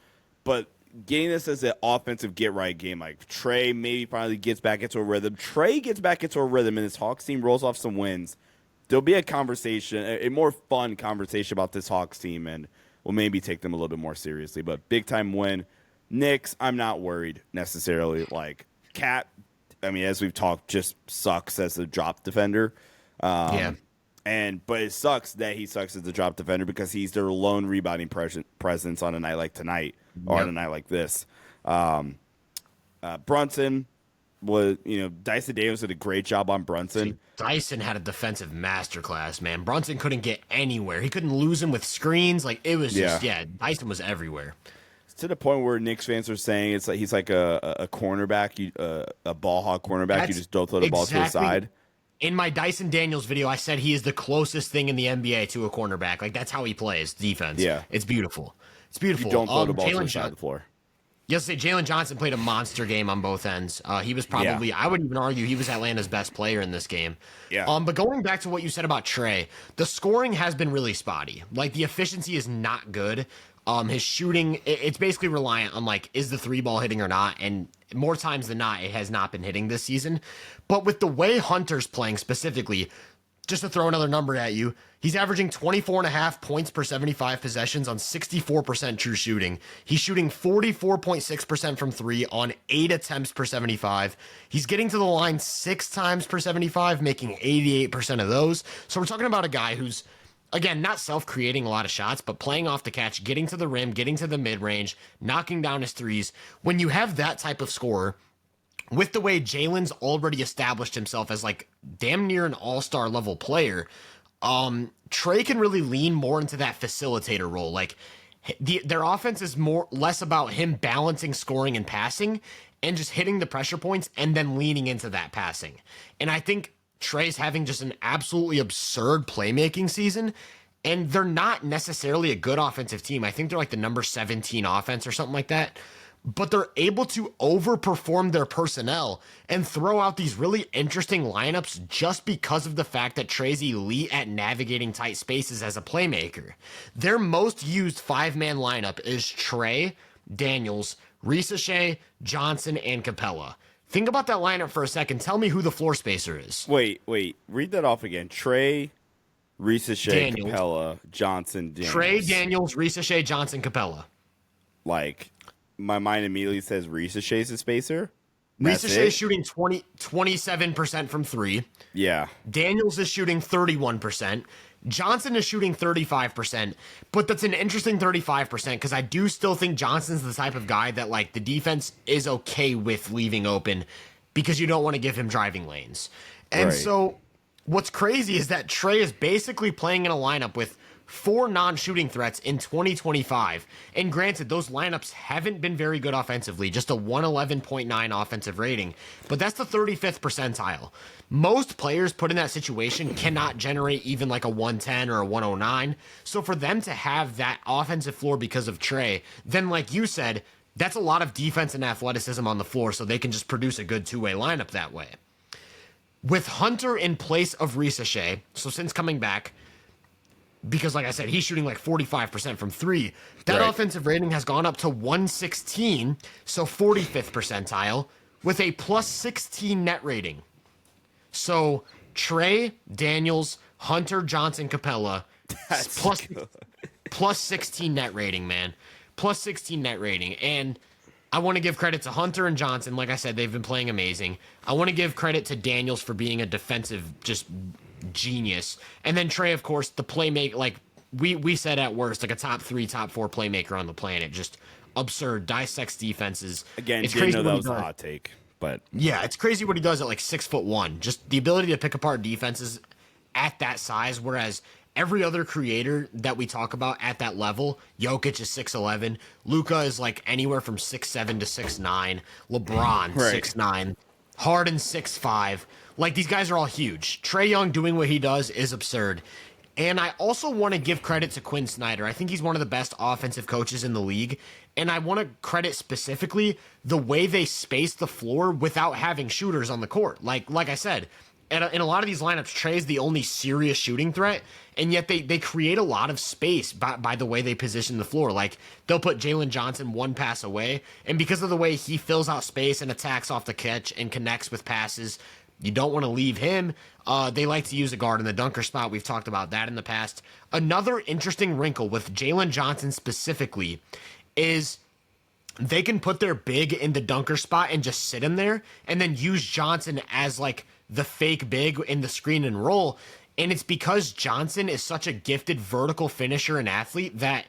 But getting this as an offensive get right game, like Trey maybe finally gets back into a rhythm. Trey gets back into a rhythm, and this Hawks team rolls off some wins. There'll be a conversation, a more fun conversation about this Hawks team, and we'll maybe take them a little bit more seriously. But big time win. Knicks, I'm not worried necessarily. Like Cat, as we've talked, just sucks as a drop defender. But it sucks that he sucks as a drop defender because he's their lone rebounding presence on a night like tonight. or on Yep. a night like this. Brunson was, Dyson Davis did a great job on Brunson. Dyson had a defensive masterclass, man. Brunson couldn't get anywhere. He couldn't lose him with screens. Like, it was just, Dyson was everywhere. To the point where Knicks fans are saying it's like he's like a cornerback, a ball hawk cornerback. You just don't throw the ball to the side. In my Dyson Daniels video, I said he is the closest thing in the NBA to a cornerback. Like, that's how he plays defense. Yeah. It's beautiful. It's beautiful. You don't throw the ball to the side of the floor. Yes, Jalen Johnson played a monster game on both ends. He was probably, I would even argue, he was Atlanta's best player in this game. Yeah. But going back to what you said about Trey, the scoring has been really spotty. Like, the efficiency is not good. His shooting, it's basically reliant on, like, is the three ball hitting or not? And more times than not, it has not been hitting this season. But with the way Hunter's playing specifically, just to throw another number at you, he's averaging 24.5 points per 75 possessions on 64% true shooting. He's shooting 44.6% from three on 8 attempts per 75. He's getting to the line 6 times per 75, making 88% of those. So we're talking about a guy who's, again, not self-creating a lot of shots, but playing off the catch, getting to the rim, getting to the mid-range, knocking down his threes. When you have that type of scorer, with the way Jalen's already established himself as like damn near an all-star level player, Trey can really lean more into that facilitator role. Like their offense is less about him balancing scoring and passing and just hitting the pressure points and then leaning into that passing. And I think Trey's having just an absolutely absurd playmaking season, and they're not necessarily a good offensive team. I think they're like the number 17 offense or something like that. But they're able to overperform their personnel and throw out these really interesting lineups just because of the fact that Trey's elite at navigating tight spaces as a playmaker. Their most used 5-man lineup is Trey, Daniels, Ricochet, Johnson, and Capella. Think about that lineup for a second. Tell me who the floor spacer is. Wait. Read that off again. Trey, Ricochet, Daniels. Capella, Johnson, Daniels. Trey, Daniels, Ricochet, Johnson, Capella. Like, my mind immediately says Ricochet's a spacer. Ricochet is shooting 27% from three. Yeah. Daniels is shooting 31%. Johnson is shooting 35%, but that's an interesting 35% because I do still think Johnson's the type of guy that, like, the defense is okay with leaving open because you don't want to give him driving lanes. And so what's crazy is that Trey is basically playing in a lineup with 4 non-shooting threats in 2025. And granted, those lineups haven't been very good offensively, just a 111.9 offensive rating, but that's the 35th percentile. Most players put in that situation cannot generate even like a 110 or a 109. So for them to have that offensive floor because of Trey, then like you said, that's a lot of defense and athleticism on the floor, so they can just produce a good two-way lineup that way. With Hunter in place of Ricochet, so since coming back, because like I said, he's shooting like 45% from three. That offensive rating has gone up to 116, so 45th percentile, with a plus 16 net rating. So Trey, Daniels, Hunter, Johnson, Capella, plus 16 net rating, man. Plus 16 net rating. And I want to give credit to Hunter and Johnson. Like I said, they've been playing amazing. I want to give credit to Daniels for being a defensive just genius. And then Trey, of course, the playmaker, like we said at worst, like a top 3, top 4 playmaker on the planet. Just absurd, dissects defenses. Again, it's crazy. That was a hot take, but yeah, it's crazy what he does at like 6'1". Just the ability to pick apart defenses at that size, whereas every other creator that we talk about at that level, Jokic is 6'11", Luka is like anywhere from 6'7" to 6'9", LeBron 6'9", Harden 6'5". Like, these guys are all huge. Trae Young doing what he does is absurd. And I also want to give credit to Quinn Snyder. I think he's one of the best offensive coaches in the league. And I want to credit specifically the way they space the floor without having shooters on the court. Like I said, in a lot of these lineups, Trae's the only serious shooting threat, and yet they create a lot of space by the way they position the floor. Like, they'll put Jalen Johnson one pass away, and because of the way he fills out space and attacks off the catch and connects with passes, you don't want to leave him. They like to use a guard in the dunker spot. We've talked about that in the past. Another interesting wrinkle with Jalen Johnson specifically is they can put their big in the dunker spot and just sit him there and then use Johnson as like the fake big in the screen and roll. And it's because Johnson is such a gifted vertical finisher and athlete that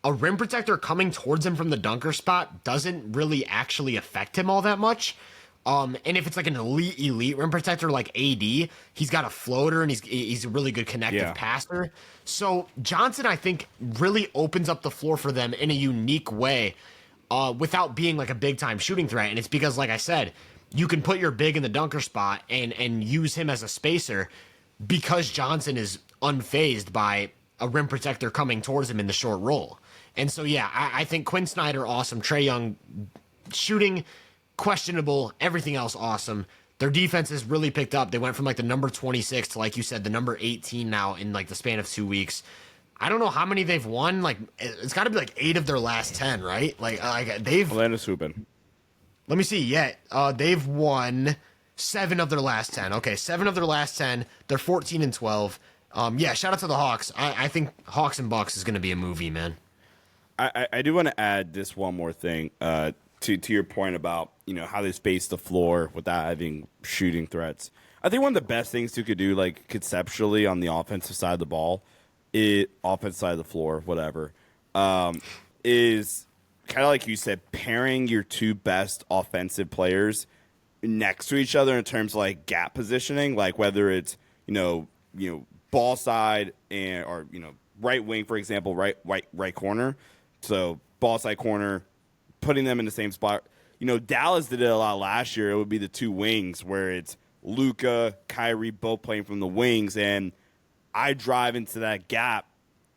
a rim protector coming towards him from the dunker spot doesn't really actually affect him all that much. And if it's like an elite rim protector like AD, he's got a floater and he's a really good connective passer. So Johnson, I think, really opens up the floor for them in a unique way, without being like a big time shooting threat. And it's because, like I said, you can put your big in the dunker spot and use him as a spacer because Johnson is unfazed by a rim protector coming towards him in the short roll. And so, yeah, I think Quinn Snyder, awesome. Trae Young, shooting, questionable. Everything else, awesome. Their defense has really picked up. They went from like the number 26 to, like you said, the number 18 now in like the span of 2 weeks. I don't know how many they've won. Like, it's got to be like 8 of their last 10, right? Like they've. Atlanta's hooping. Let me see. Yeah, they've won 7 of their last 10. Okay, 7 of their last 10. They're 14-12. Yeah, shout out to the Hawks. I think Hawks and Bucks is going to be a movie, man. I do want to add this one more thing to your point about, you know, how they space the floor without having shooting threats. I think one of the best things you could do, like conceptually on the offensive side of the ball, offensive side of the floor, whatever, is kind of like you said, pairing your 2 best offensive players next to each other in terms of like gap positioning, like whether it's you know ball side or right wing, for example, right corner. So ball side corner, putting them in the same spot. You know, Dallas did it a lot last year. It would be the 2 wings where it's Luka, Kyrie both playing from the wings, and I drive into that gap.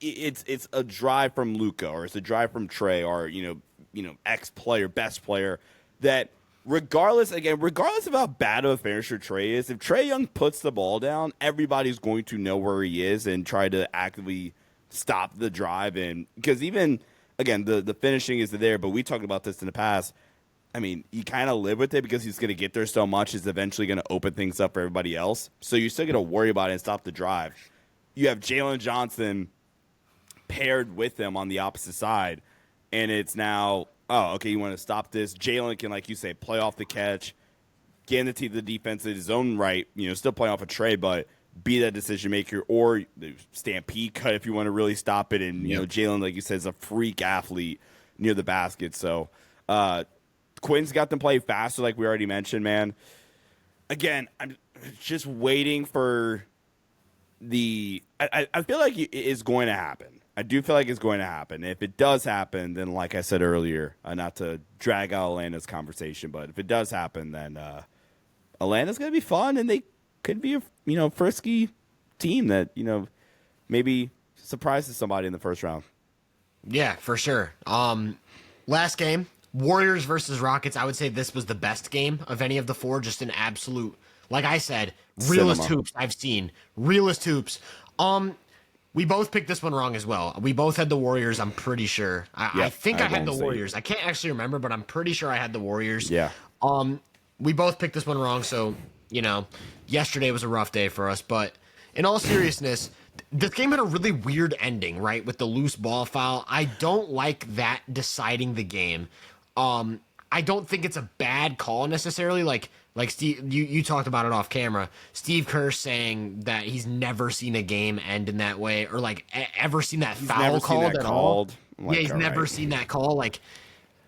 It's a drive from Luka, or it's a drive from Trae, or X player, best player. That regardless of how bad of a finisher Trae is, if Trae Young puts the ball down, everybody's going to know where he is and try to actively stop the drive. And because even again, the finishing is there, but we talked about this in the past. I mean, you kind of live with it because he's going to get there so much. It's eventually going to open things up for everybody else. So you're still going to worry about it and stop the drive. You have Jalen Johnson paired with him on the opposite side, and it's now, oh, okay, you want to stop this. Jalen can, like you say, play off the catch, get in the teeth of the defense in his own right, still play off a Trae, but be that decision maker, or the stampede cut if you want to really stop it. And, Jalen, like you said, is a freak athlete near the basket. So Quinn's got them play faster, like we already mentioned, man. Again, I'm just waiting for I feel like it is going to happen. I do feel like it's going to happen. If it does happen, then like I said earlier, not to drag out Atlanta's conversation, but if it does happen, then Atlanta's going to be fun, and they could be a frisky team that maybe surprises somebody in the first round. Yeah, for sure. Last game, Warriors versus Rockets. I would say this was the best game of any of the 4. Just an absolute, like I said, realest hoops I've seen. Realest hoops. We both picked this one wrong as well. We both had the Warriors, I'm pretty sure. I think I had the Warriors. I can't actually remember, but I'm pretty sure I had the Warriors. Yeah. We both picked this one wrong, so, yesterday was a rough day for us. But in all seriousness, this game had a really weird ending, right, with the loose ball foul. I don't like that deciding the game. I don't think it's a bad call necessarily. Like Steve, you talked about it off camera. Steve Kerr saying that he's never seen a game end in that way, or like ever seen that foul called at all. Yeah, he's never seen that call. Like,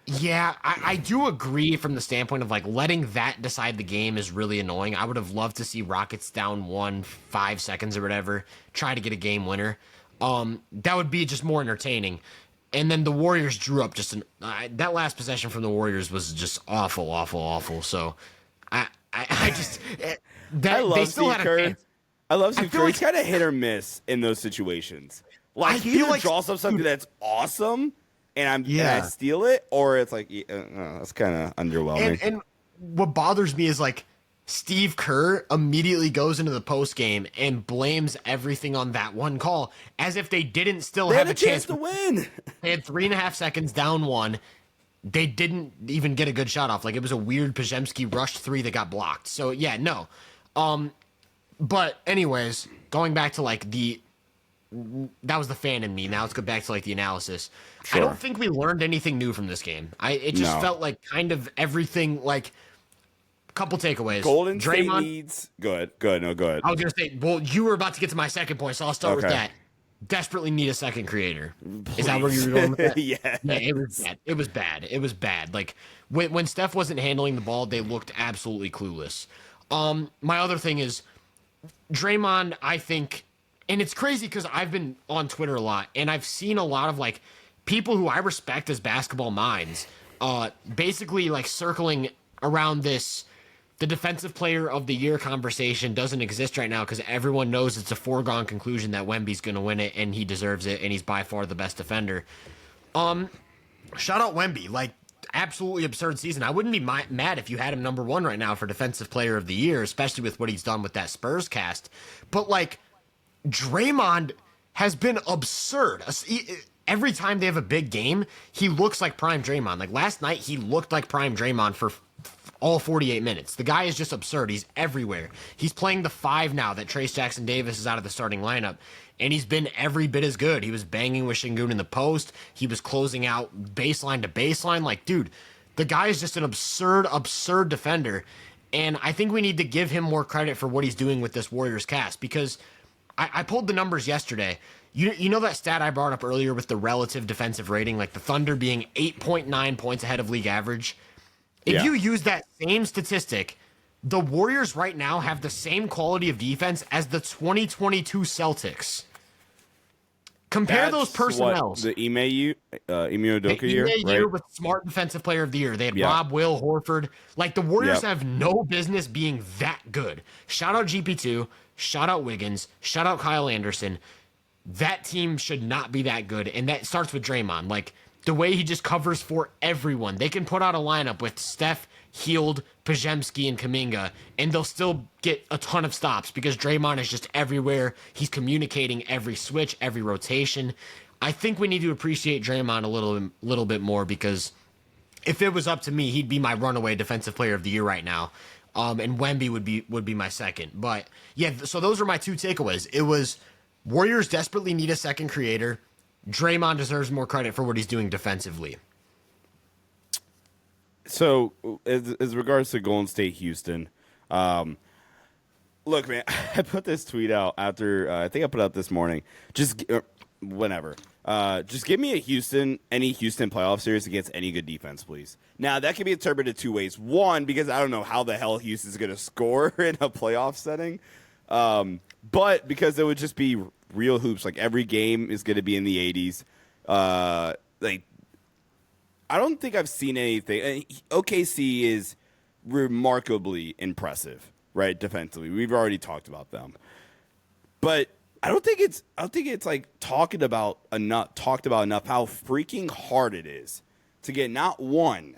yeah, I do agree from the standpoint of like letting that decide the game is really annoying. I would have loved to see Rockets down 5 seconds or whatever, try to get a game winner. That would be just more entertaining. And then the Warriors drew up just that last possession from the Warriors was just awful, awful, awful. So I love Steve Kerr. I love Steve Kerr. He's kind of hit or miss in those situations. Like he either draws up something that's awesome and I steal it, or it's like that's kind of underwhelming. And what bothers me is like Steve Kerr immediately goes into the post game and blames everything on that one call, as if they didn't still have a chance to win. They had 3.5 seconds down 1. They didn't even get a good shot off. Like, it was a weird Pajemski rushed 3 that got blocked. So yeah, no. But anyways, going back to like that was the fan in me. Now let's go back to like the analysis. Sure. I don't think we learned anything new from this game. It just felt like kind of everything like. Couple takeaways. Golden State leads. Good. No, good. I was going to say, well, you were about to get to my second point, so I'll start with that. desperately need a second creator. Is that where you were going with that? Yes. Yeah, it was bad. It was bad. It was bad. Like when Steph wasn't handling the ball, they looked absolutely clueless. My other thing is Draymond, I think, and it's crazy because I've been on Twitter a lot and I've seen a lot of like people who I respect as basketball minds, basically like circling around this. The defensive player of the year conversation doesn't exist right now because everyone knows it's a foregone conclusion that Wemby's going to win it and he deserves it and he's by far the best defender. Shout out Wemby, like absolutely absurd season. I wouldn't be mad if you had him number one right now for defensive player of the year, especially with what he's done with that Spurs cast. But like Draymond has been absurd. Every time they have a big game, he looks like prime Draymond. Like last night, he looked like prime Draymond for all 48 minutes. The guy is just absurd. He's everywhere. He's playing the 5 now that Trace Jackson Davis is out of the starting lineup, and he's been every bit as good. He was banging with Şengün in the post. He was closing out baseline to baseline. Like, dude, the guy is just an absurd defender, and I think we need to give him more credit for what he's doing with this Warriors cast because I pulled the numbers yesterday. You know that stat I brought up earlier with the relative defensive rating, like the Thunder being 8.9 points ahead of league average? If you use that same statistic, the Warriors right now have the same quality of defense as the 2022 Celtics. Compare those personnels. The Ime Udoka year, right? With smart defensive player of the year. They had Rob, Will, Horford. Like the Warriors have no business being that good. Shout out GP2. Shout out Wiggins. Shout out Kyle Anderson. That team should not be that good. And that starts with Draymond. Like, the way he just covers for everyone. They can put out a lineup with Steph, Hield, Pajemski, and Kuminga, and they'll still get a ton of stops because Draymond is just everywhere. He's communicating every switch, every rotation. I think we need to appreciate Draymond a little bit more because if it was up to me, he'd be my runaway defensive player of the year right now. And Wemby would be my second. But yeah, so those are my two takeaways. It was Warriors desperately need a second creator. Draymond deserves more credit for what he's doing defensively. So, as regards to Golden State, Houston, look, man, I put this tweet out after I think I put out this morning. Just whenever, just give me any Houston playoff series against any good defense, please. Now that can be interpreted two ways. One, because I don't know how the hell Houston's going to score in a playoff setting, but because it would just be real hoops. Like every game is going to be in the 80s. Like I don't think I've seen anything. OKC is remarkably impressive, right? Defensively, we've already talked about them, but I don't think it's like talked about enough how freaking hard it is to get not one,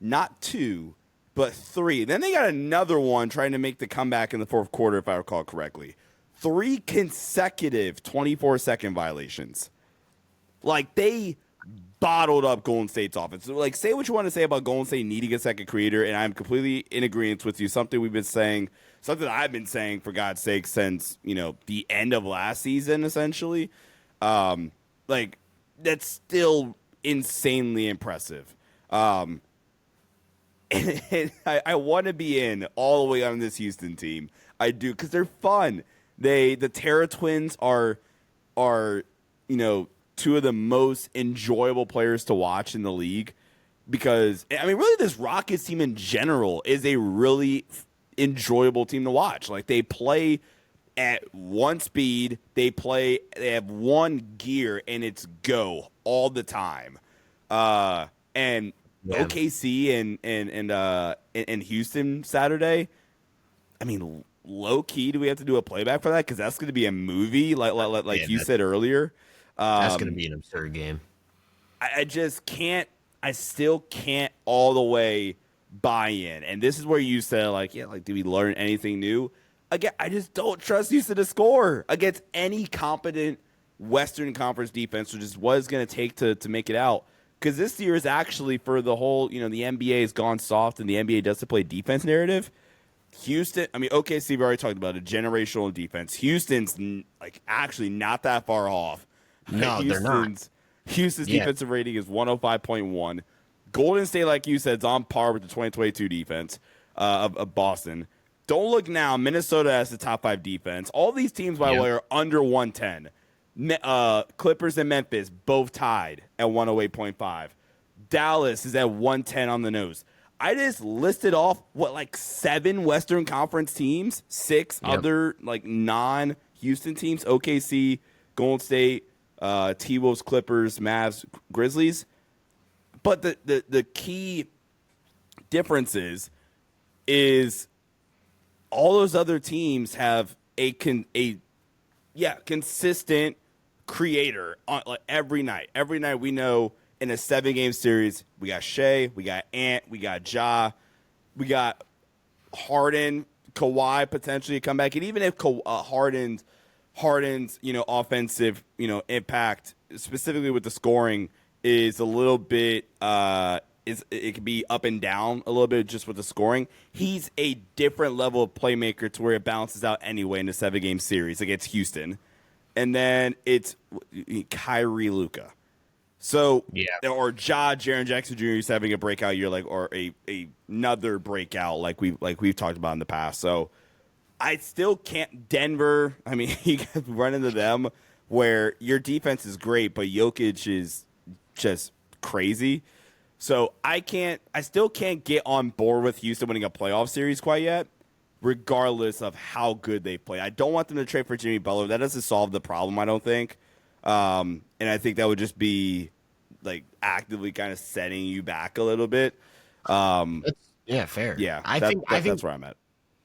not two, but three. Then they got another one trying to make the comeback in the fourth quarter, if I recall correctly. 3 consecutive 24-second violations. Like, they bottled up Golden State's offense. Like, say what you want to say about Golden State needing a second creator, and I'm completely in agreement with you. Something I've been saying, for God's sake, since, the end of last season, essentially. Like, that's still insanely impressive. And I want to be in all the way on this Houston team. I do, because they're fun. The Terra Twins are two of the most enjoyable players to watch in the league because, I mean, really this Rockets team in general is a really enjoyable team to watch. Like, they play at one speed, they have one gear, and it's go all the time. And OKC and Houston Saturday, I mean, low key, do we have to do a playback for that? Because that's going to be a movie, like you said earlier. That's going to be an absurd game. I still can't all the way buy in. And this is where you said, did we learn anything new? Again, I just don't trust Houston to score against any competent Western Conference defense, which is what it's going to take to make it out. Because this year is actually, for the whole, the NBA has gone soft and the NBA doesn't play defense narrative. Houston, I mean, OKC, we've already talked about a generational defense. Houston's actually not that far off. No, they're not. Houston's defensive rating is 105.1. Golden State, like you said, is on par with the 2022 defense of Boston. Don't look now. Minnesota has the top 5 defense. All these teams, by the way, are under 110. Clippers and Memphis both tied at 108.5. Dallas is at 110 on the nose. I just listed off like 7 Western Conference teams, 6 other like non-Houston teams: OKC, Golden State, T-Wolves, Clippers, Mavs, Grizzlies. But the key difference is all those other teams have a consistent creator on like every night. Every night we know in a 7-game series, we got Shea, we got Ant, we got Ja, we got Harden, Kawhi potentially come back, and even if Harden's offensive impact specifically with the scoring is a little bit it can be up and down a little bit just with the scoring. He's a different level of playmaker to where it balances out anyway in a 7-game series against Houston. And then it's Kyrie, Luka. So, or Jaren Jackson Jr. is having a breakout year, or another breakout like we've talked about in the past. So, I still can't. Denver, I mean, you guys run into them where your defense is great, but Jokic is just crazy. So I still can't get on board with Houston winning a playoff series quite yet, regardless of how good they play. I don't want them to trade for Jimmy Butler. That doesn't solve the problem, I don't think. And I think that would just be like actively kind of setting you back a little bit. Fair. Yeah, I think that's where I'm at.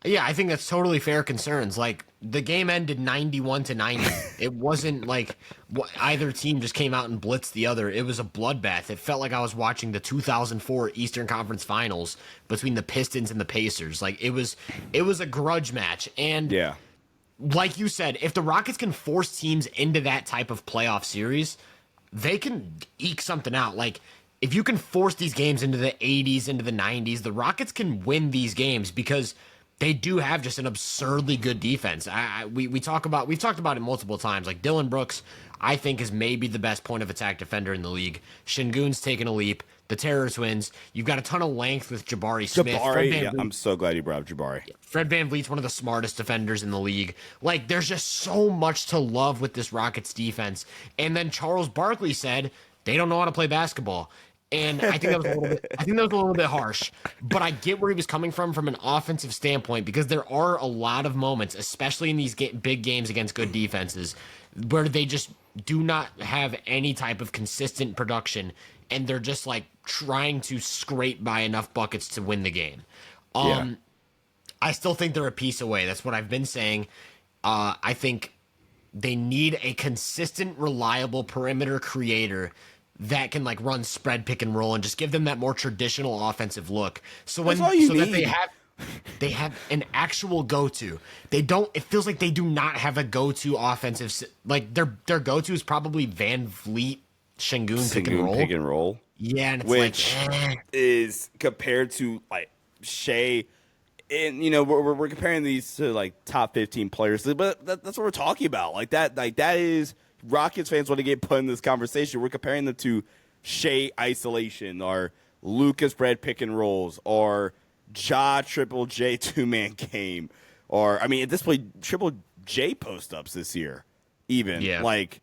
Yeah, I think that's totally fair concerns. Like, the game ended 91-90. It wasn't like either team just came out and blitzed the other. It was a bloodbath. It felt like I was watching the 2004 Eastern Conference Finals between the Pistons and the Pacers. Like, it was a grudge match. And like you said, if the Rockets can force teams into that type of playoff series, they can eke something out. Like, if you can force these games into the 80s, into the 90s, the Rockets can win these games because they do have just an absurdly good defense. We've talked about it multiple times. Like, Dylan Brooks, I think, is maybe the best point of attack defender in the league. Şengün's taken a leap. The Terror Twins, you've got a ton of length with Jabari Smith. I'm so glad you brought up Jabari. Fred VanVleet's one of the smartest defenders in the league. Like, there's just so much to love with this Rockets defense. And then Charles Barkley said they don't know how to play basketball. And I think that was a little bit harsh, but I get where he was coming from an offensive standpoint, because there are a lot of moments, especially in these big games against good defenses, where they just do not have any type of consistent production, and they're just like trying to scrape by enough buckets to win the game. I still think they're a piece away. That's what I've been saying. I think they need a consistent, reliable perimeter creator that can like run spread, pick and roll, and just give them that more traditional offensive look. So that they have an actual go-to. It feels like they do not have a go-to offensive. Like, their go-to is probably VanVleet, Şengün pick and roll. Yeah, and it's which is compared to like Shea. And we're comparing these to like top 15 players, but that's what we're talking about. Like that is. Rockets fans want to get put in this conversation. We're comparing them to Shea isolation, or Lucas spread pick and rolls, or Ja Triple J 2-man game, or, I mean, at this point, Triple J post ups this year, even like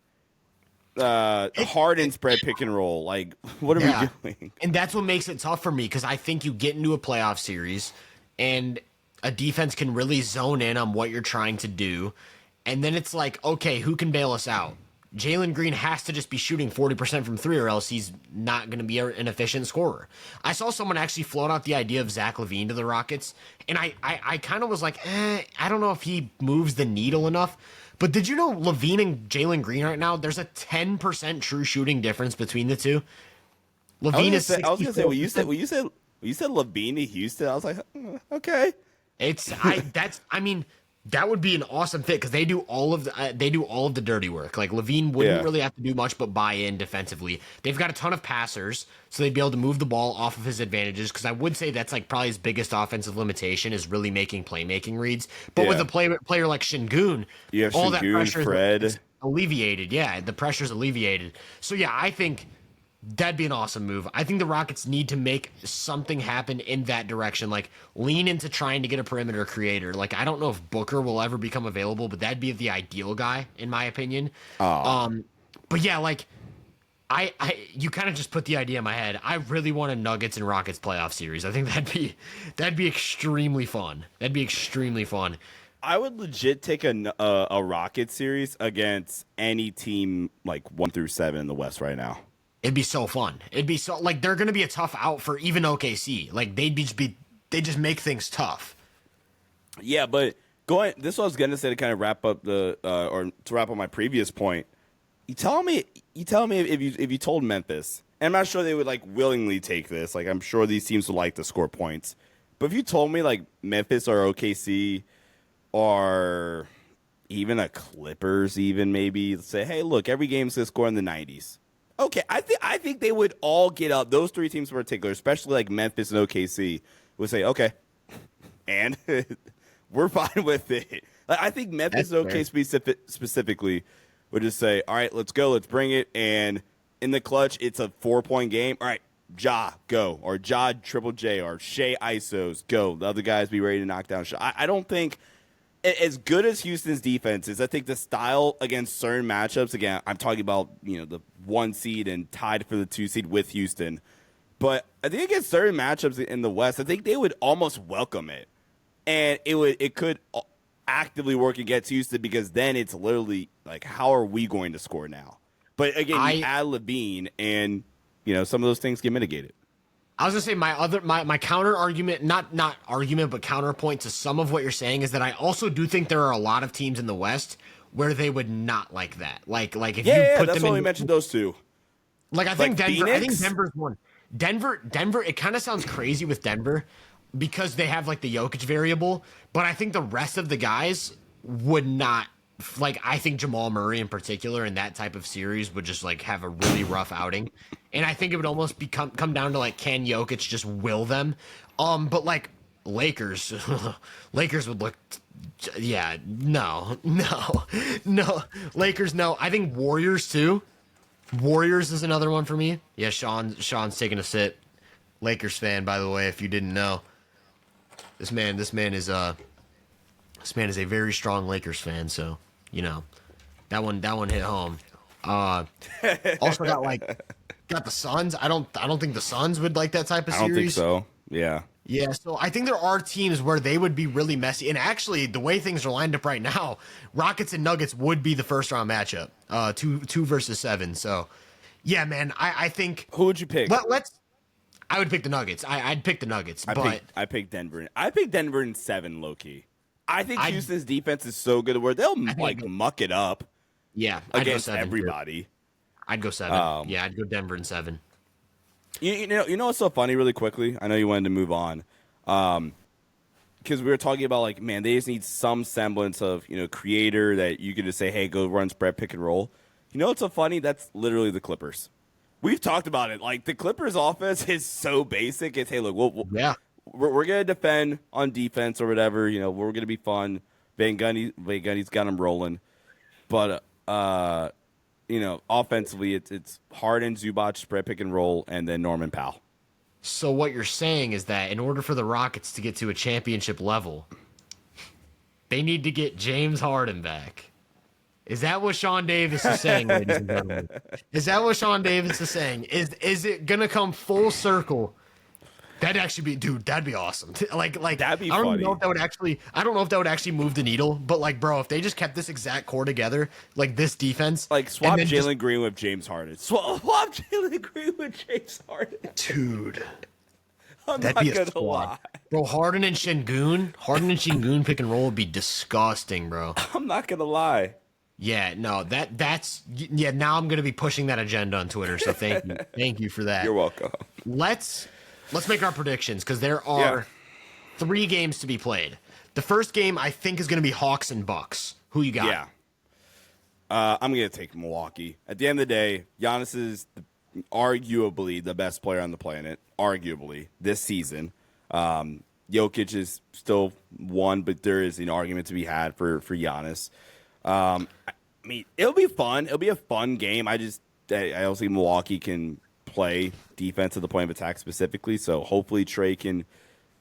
Harden spread pick and roll. Like, what are we doing? And that's what makes it tough for me, because I think you get into a playoff series and a defense can really zone in on what you're trying to do, and then it's like, okay, who can bail us out? Jalen Green has to just be shooting 40% from 3, or else he's not going to be an efficient scorer. I saw someone actually float out the idea of Zach LaVine to the Rockets, and I kind of was like, I don't know if he moves the needle enough. But did you know LaVine and Jalen Green right now, there's a 10% true shooting difference between the two? LaVine is 64%. I was going to say, when you said LaVine to Houston, I was like, okay. That would be an awesome fit, because they do all of the dirty work. Like, LaVine wouldn't really have to do much but buy in defensively. They've got a ton of passers, so they'd be able to move the ball off of his advantages, because I would say that's like probably his biggest offensive limitation, is really making playmaking reads. But with a player like Şengün, all that pressure is alleviated. Yeah, the pressure's alleviated. So yeah, I think That'd be an awesome move. I think the Rockets need to make something happen in that direction. Like lean into trying to get a perimeter creator. Like I don't know if Booker will ever become available, but that'd be the ideal guy in my opinion. Oh. But yeah, like I you kind of just put the idea in my head. I really want a Nuggets and Rockets playoff series. I think that'd be extremely fun. That'd be extremely fun. I would legit take a Rocket series against any team like 1 through 7 in the West right now. It'd be so fun. It'd be so like they're gonna be a tough out for even OKC. Like they just make things tough. Yeah, but this is what I was gonna say to kind of wrap up or to wrap up my previous point. You tell me if you told Memphis, and I'm not sure they would like willingly take this. Like I'm sure these teams would like to score points, but if you told me like Memphis or OKC or even a Clippers, even maybe say, hey, look, every game's gonna score in the 90s. Okay, I think they would all get up. Those three teams in particular, especially like Memphis and OKC, would say, okay, and we're fine with it. Like, I think Memphis and OKC specifically would just say, all right, let's go, let's bring it. And in the clutch, it's a 4-point game. All right, Ja, go. Or Ja Triple J or Shea ISOs, go. The other guys be ready to knock down shot. I don't think as good as Houston's defense is, I think the style against certain matchups, again, I'm talking about, the 1 seed and tied for the 2 seed with Houston. But I think against certain matchups in the West, I think they would almost welcome it. And it could actively work against Houston because then it's literally like, how are we going to score now? But again, you add Levine and, some of those things get mitigated. I was gonna say my counter argument, not argument, but counterpoint to some of what you're saying is that I also do think there are a lot of teams in the West where they would not like that. Like if you put that's them why we mentioned those two. Like I think Denver. Phoenix? I think Denver's one. Denver. It kind of sounds crazy with Denver because they have like the Jokic variable, but I think the rest of the guys would not. Like I think Jamal Murray in particular in that type of series would just like have a really rough outing, and I think it would almost come down to like can Jokic just will them, but like Lakers, Lakers would look, yeah, no, Lakers no. I think Warriors too. Warriors is another one for me. Yeah, Sean's taking a sit. Lakers fan, by the way, if you didn't know. This man is a very strong Lakers fan, so that one hit home. Also got the Suns. I don't think the Suns would like that type of series. I don't think so. Yeah. Yeah, so I think there are teams where they would be really messy. And actually, the way things are lined up right now, Rockets and Nuggets would be the first round matchup. 2 versus 7. So, yeah, man, I think. Who would you pick? I would pick the Nuggets. I'd pick the Nuggets. I picked Denver. I picked Denver in 7, low key. I think Houston's defense is so good where they'll muck it up. Yeah, against everybody. Too. I'd go 7. Yeah, I'd go Denver in 7. You know what's so funny? Really quickly, I know you wanted to move on, because we were talking about like, man, they just need some semblance of creator that you could just say, hey, go run spread pick and roll. You know what's so funny? That's literally the Clippers. We've talked about it. Like the Clippers' offense is so basic. It's hey, look, we're gonna defend on defense or whatever. We're gonna be fun. Van Gundy's got them rolling, but offensively, it's Harden, Zubac, spread pick and roll, and then Norman Powell. So what you're saying is that in order for the Rockets to get to a championship level, they need to get James Harden back. Is that what Sean Davis is saying, ladies and gentlemen? Is that what Sean Davis is saying? Is it gonna come full circle? That'd actually be, dude. That'd be awesome. Like that'd be I don't funny. know if that would actually. I don't know if that would actually move the needle. But like, bro, if they just kept this exact core together, like this defense, like swap Jalen Green with James Harden. Swap Jalen Green with James Harden, dude. That'd be a squad, lie. Bro. Harden and Şengün pick and roll would be disgusting, bro. I'm not gonna lie. Yeah, no, that's now I'm gonna be pushing that agenda on Twitter. So thank you for that. You're welcome. Let's make our predictions because there are 3 games to be played. The first game I think is gonna be Hawks and Bucks. Who you got? Yeah, I'm gonna take Milwaukee. At the end of the day, Giannis is arguably the best player on the planet. Arguably this season. Jokic is still one, but there is an argument to be had for Giannis. I mean, it'll be fun. It'll be a fun game. I don't think Milwaukee can play defense at the point of attack specifically. So hopefully Trey can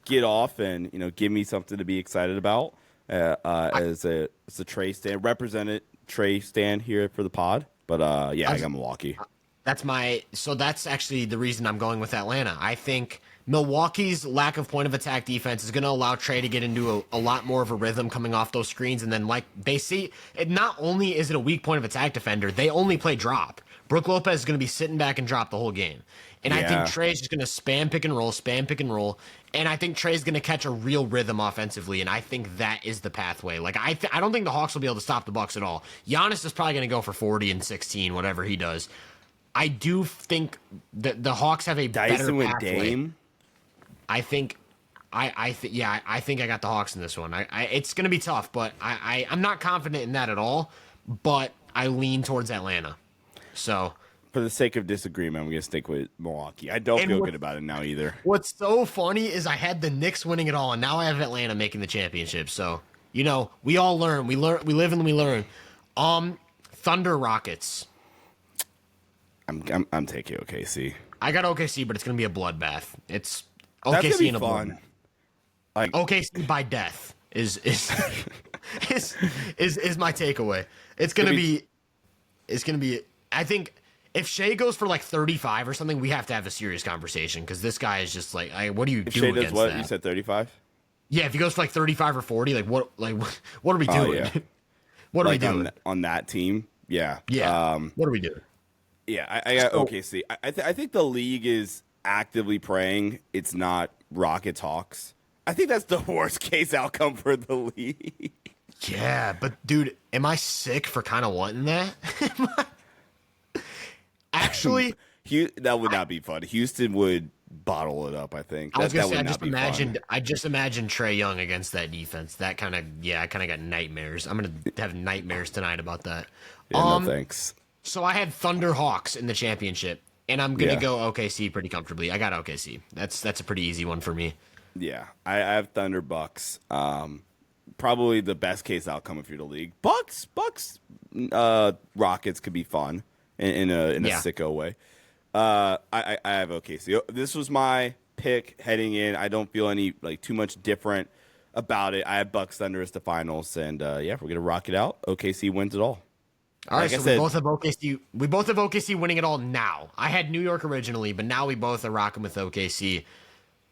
get off and give me something to be excited about as a Trey stand represented Trey stand here for the pod. But I got Milwaukee. That's actually the reason I'm going with Atlanta. I think Milwaukee's lack of point of attack defense is going to allow Trey to get into a lot more of a rhythm coming off those screens. And then, like they see, it not only is it a weak point of attack defender, they only play drop. Brook Lopez is going to be sitting back and drop the whole game. And I think Trey's just going to spam pick and roll. And I think Trey's going to catch a real rhythm offensively. And I think that is the pathway. Like, I don't think the Hawks will be able to stop the Bucks at all. Giannis is probably going to go for 40 and 16, whatever he does. I do think that the Hawks have a Dyson better with pathway. Dame. I think I think I got the Hawks in this one. It's going to be tough, but I'm not confident in that at all. But I lean towards Atlanta. So, for the sake of disagreement, I'm going to stick with Milwaukee. I don't feel good about it now either. What's so funny is I had the Knicks winning it all, and now I have Atlanta making the championship. So, we all learn. We live and we learn. Thunder Rockets. I'm taking OKC. I got OKC, but it's going to be a bloodbath. It's That's gonna OKC be in a fun. bloodbath. Like OKC by death is my takeaway. It's gonna be. I think if Shea goes for like 35 or something, we have to have a serious conversation because this guy is just like, what do you do Shea against does what? that? You said 35? Yeah, if he goes for like 35 or 40, what are we doing? Yeah. What are we doing on that team? Yeah. Yeah. What are we doing? Yeah, I got OKC. I think the league is actively praying it's not Rockets Hawks. I think that's the worst case outcome for the league. Yeah, but dude, am I sick for kind of wanting that? Actually, that would not be fun. Houston would bottle it up, I think. I was gonna say, I just imagined Trey Young against that defense. That I kind of got nightmares. I'm gonna have nightmares tonight about that. Yeah, no thanks. So I had Thunder Hawks in the championship, and I'm gonna go OKC pretty comfortably. I got OKC. That's a pretty easy one for me. Yeah, I have Thunder Bucks. Probably the best case outcome if you're the league. Bucks, Rockets could be fun in a sicko way. I have OKC. This was my pick heading in. I don't feel any too much different about it. I have Bucks Thunder as the finals, and we're gonna rock it out. OKC wins it all. All right, we both have OKC. We both have OKC winning it all now. I had New York originally, but now we both are rocking with OKC.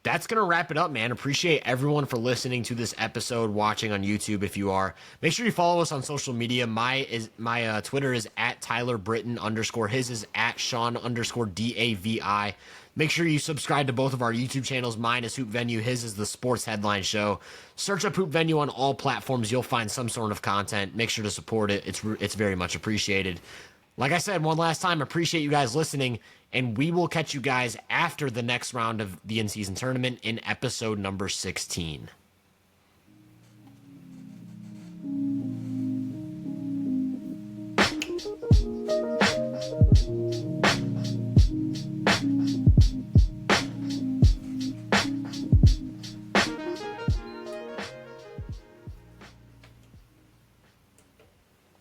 That's going to wrap it up, man. Appreciate everyone for listening to this episode, watching on YouTube if you are. Make sure you follow us on social media. My Twitter is at Tyler Britton _. His is at Sean _DAVI. Make sure you subscribe to both of our YouTube channels. Mine is Hoop Venue. His is the Sports Headline Show. Search up Hoop Venue on all platforms. You'll find some sort of content. Make sure to support it. It's very much appreciated. Like I said, one last time, appreciate you guys listening, and we will catch you guys after the next round of the in-season tournament in episode number 16.